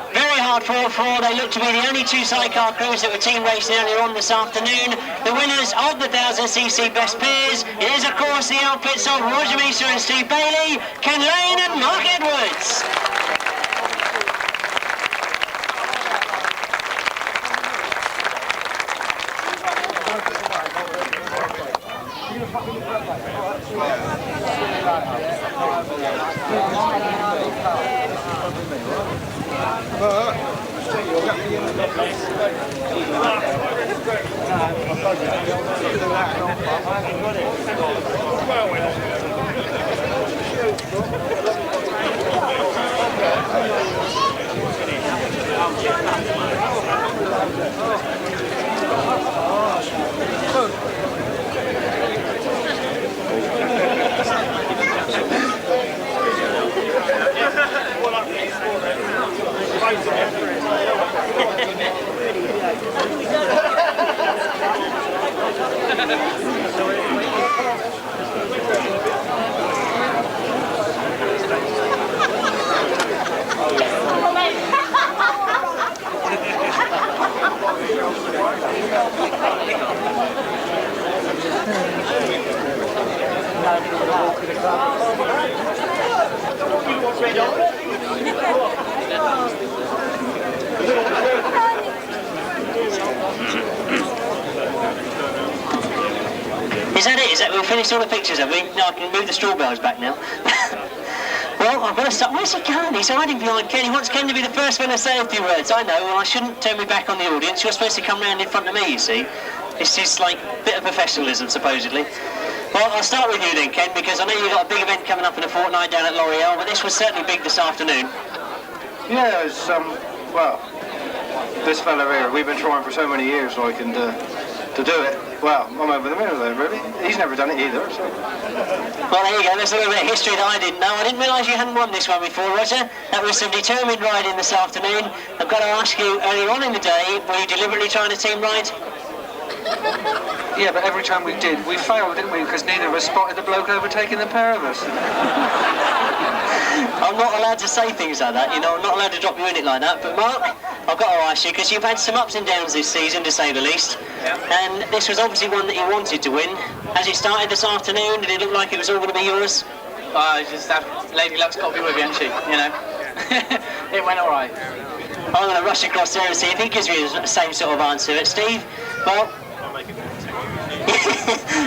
Very hard fought for. They look to be the only two sidecar crews that were team racing earlier on this afternoon. The winners of the 1000cc Best Pairs, it is of course the outfits of Roger Measor and Steve Bailey, Ken Lane and Mark Edwards. Is that it? Is that we've finished all the pictures, have we? No, I can move the straw bales back now. Well, I've got to stop. Where's he going? He's hiding behind Ken. He wants Ken to be the first one to say a few words. I know, well, I shouldn't turn me back on the audience. You're supposed to come round in front of me, you see. It's just like a bit of professionalism, supposedly. Well, I'll start with you then, Ken, because I know you've got a big event coming up in a fortnight down at L'Oreal, but this was certainly big this afternoon. Yeah, it's, well, this fella here, we've been trying for so many years, like, and to do it, well, I'm over the moon with it, really. He's never done it either, so... Well, there you go, there's a little bit of history that I didn't know. I didn't realise you hadn't won this one before, Roger. That was some determined riding this afternoon. I've got to ask you, earlier on in the day, were you deliberately trying to team ride? Yeah, but every time we did, we failed, didn't we? Because neither of us spotted the bloke overtaking the pair of us. I'm not allowed to say things like that, you know, I'm not allowed to drop you in it like that. But Mark, I've got to ask you, because you've had some ups and downs this season, to say the least. Yeah. And this was obviously one that you wanted to win. As it started this afternoon, did it look like it was all going to be yours? It's just that Lady Luck's got to be with you, hasn't she? You know? It went all right. I'm going to rush across there and see if he gives me the same sort of answer. Steve, well...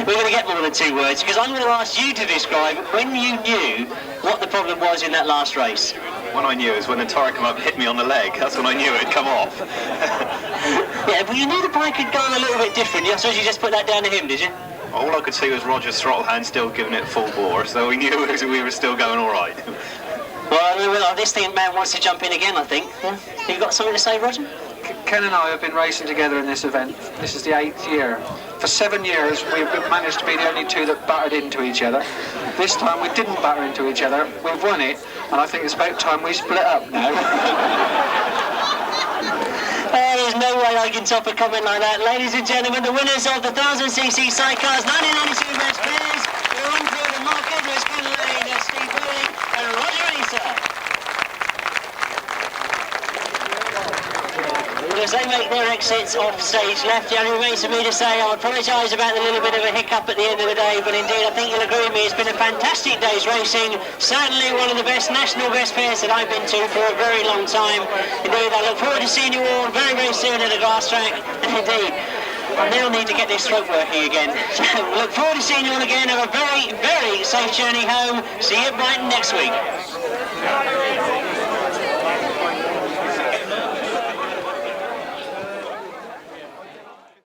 We're going to get more than 2 words, because I'm going to ask you to describe when you knew what the problem was in that last race. When I knew it was when the tyre come up and hit me on the leg. That's when I knew it had come off. Yeah, but you knew the bike had gone a little bit different. I suppose you just put that down to him, did you? All I could see was Roger's throttle hand still giving it full bore, so we knew we were still going all right. Well, this thing man wants to jump in again, I think. Yeah? You got something to say, Roger? Ken and I have been racing together in this event. This is the 8th year. For 7 years, we've managed to be the only two that battered into each other. This time, we didn't batter into each other. We've won it, and I think it's about time we split up now. There's no way I can top a comment like that. Ladies and gentlemen, the winners of the 1000cc Sidecars 1992 Reds Pairs, we're on for the Mark Edwards, Ken Lane, Steve Wheeling, and Roger Easter. As they make their exits off stage left, it only remains for me to say I apologise about the little bit of a hiccup at the end of the day, but indeed I think you'll agree with me, it's been a fantastic day's racing, certainly one of the best national best pairs that I've been to for a very long time. Indeed, I look forward to seeing you all very, very soon at the Grasstrack, and indeed, I now need to get this throat working again. So, look forward to seeing you all again. Have a very, very safe journey home. See you at Brighton next week.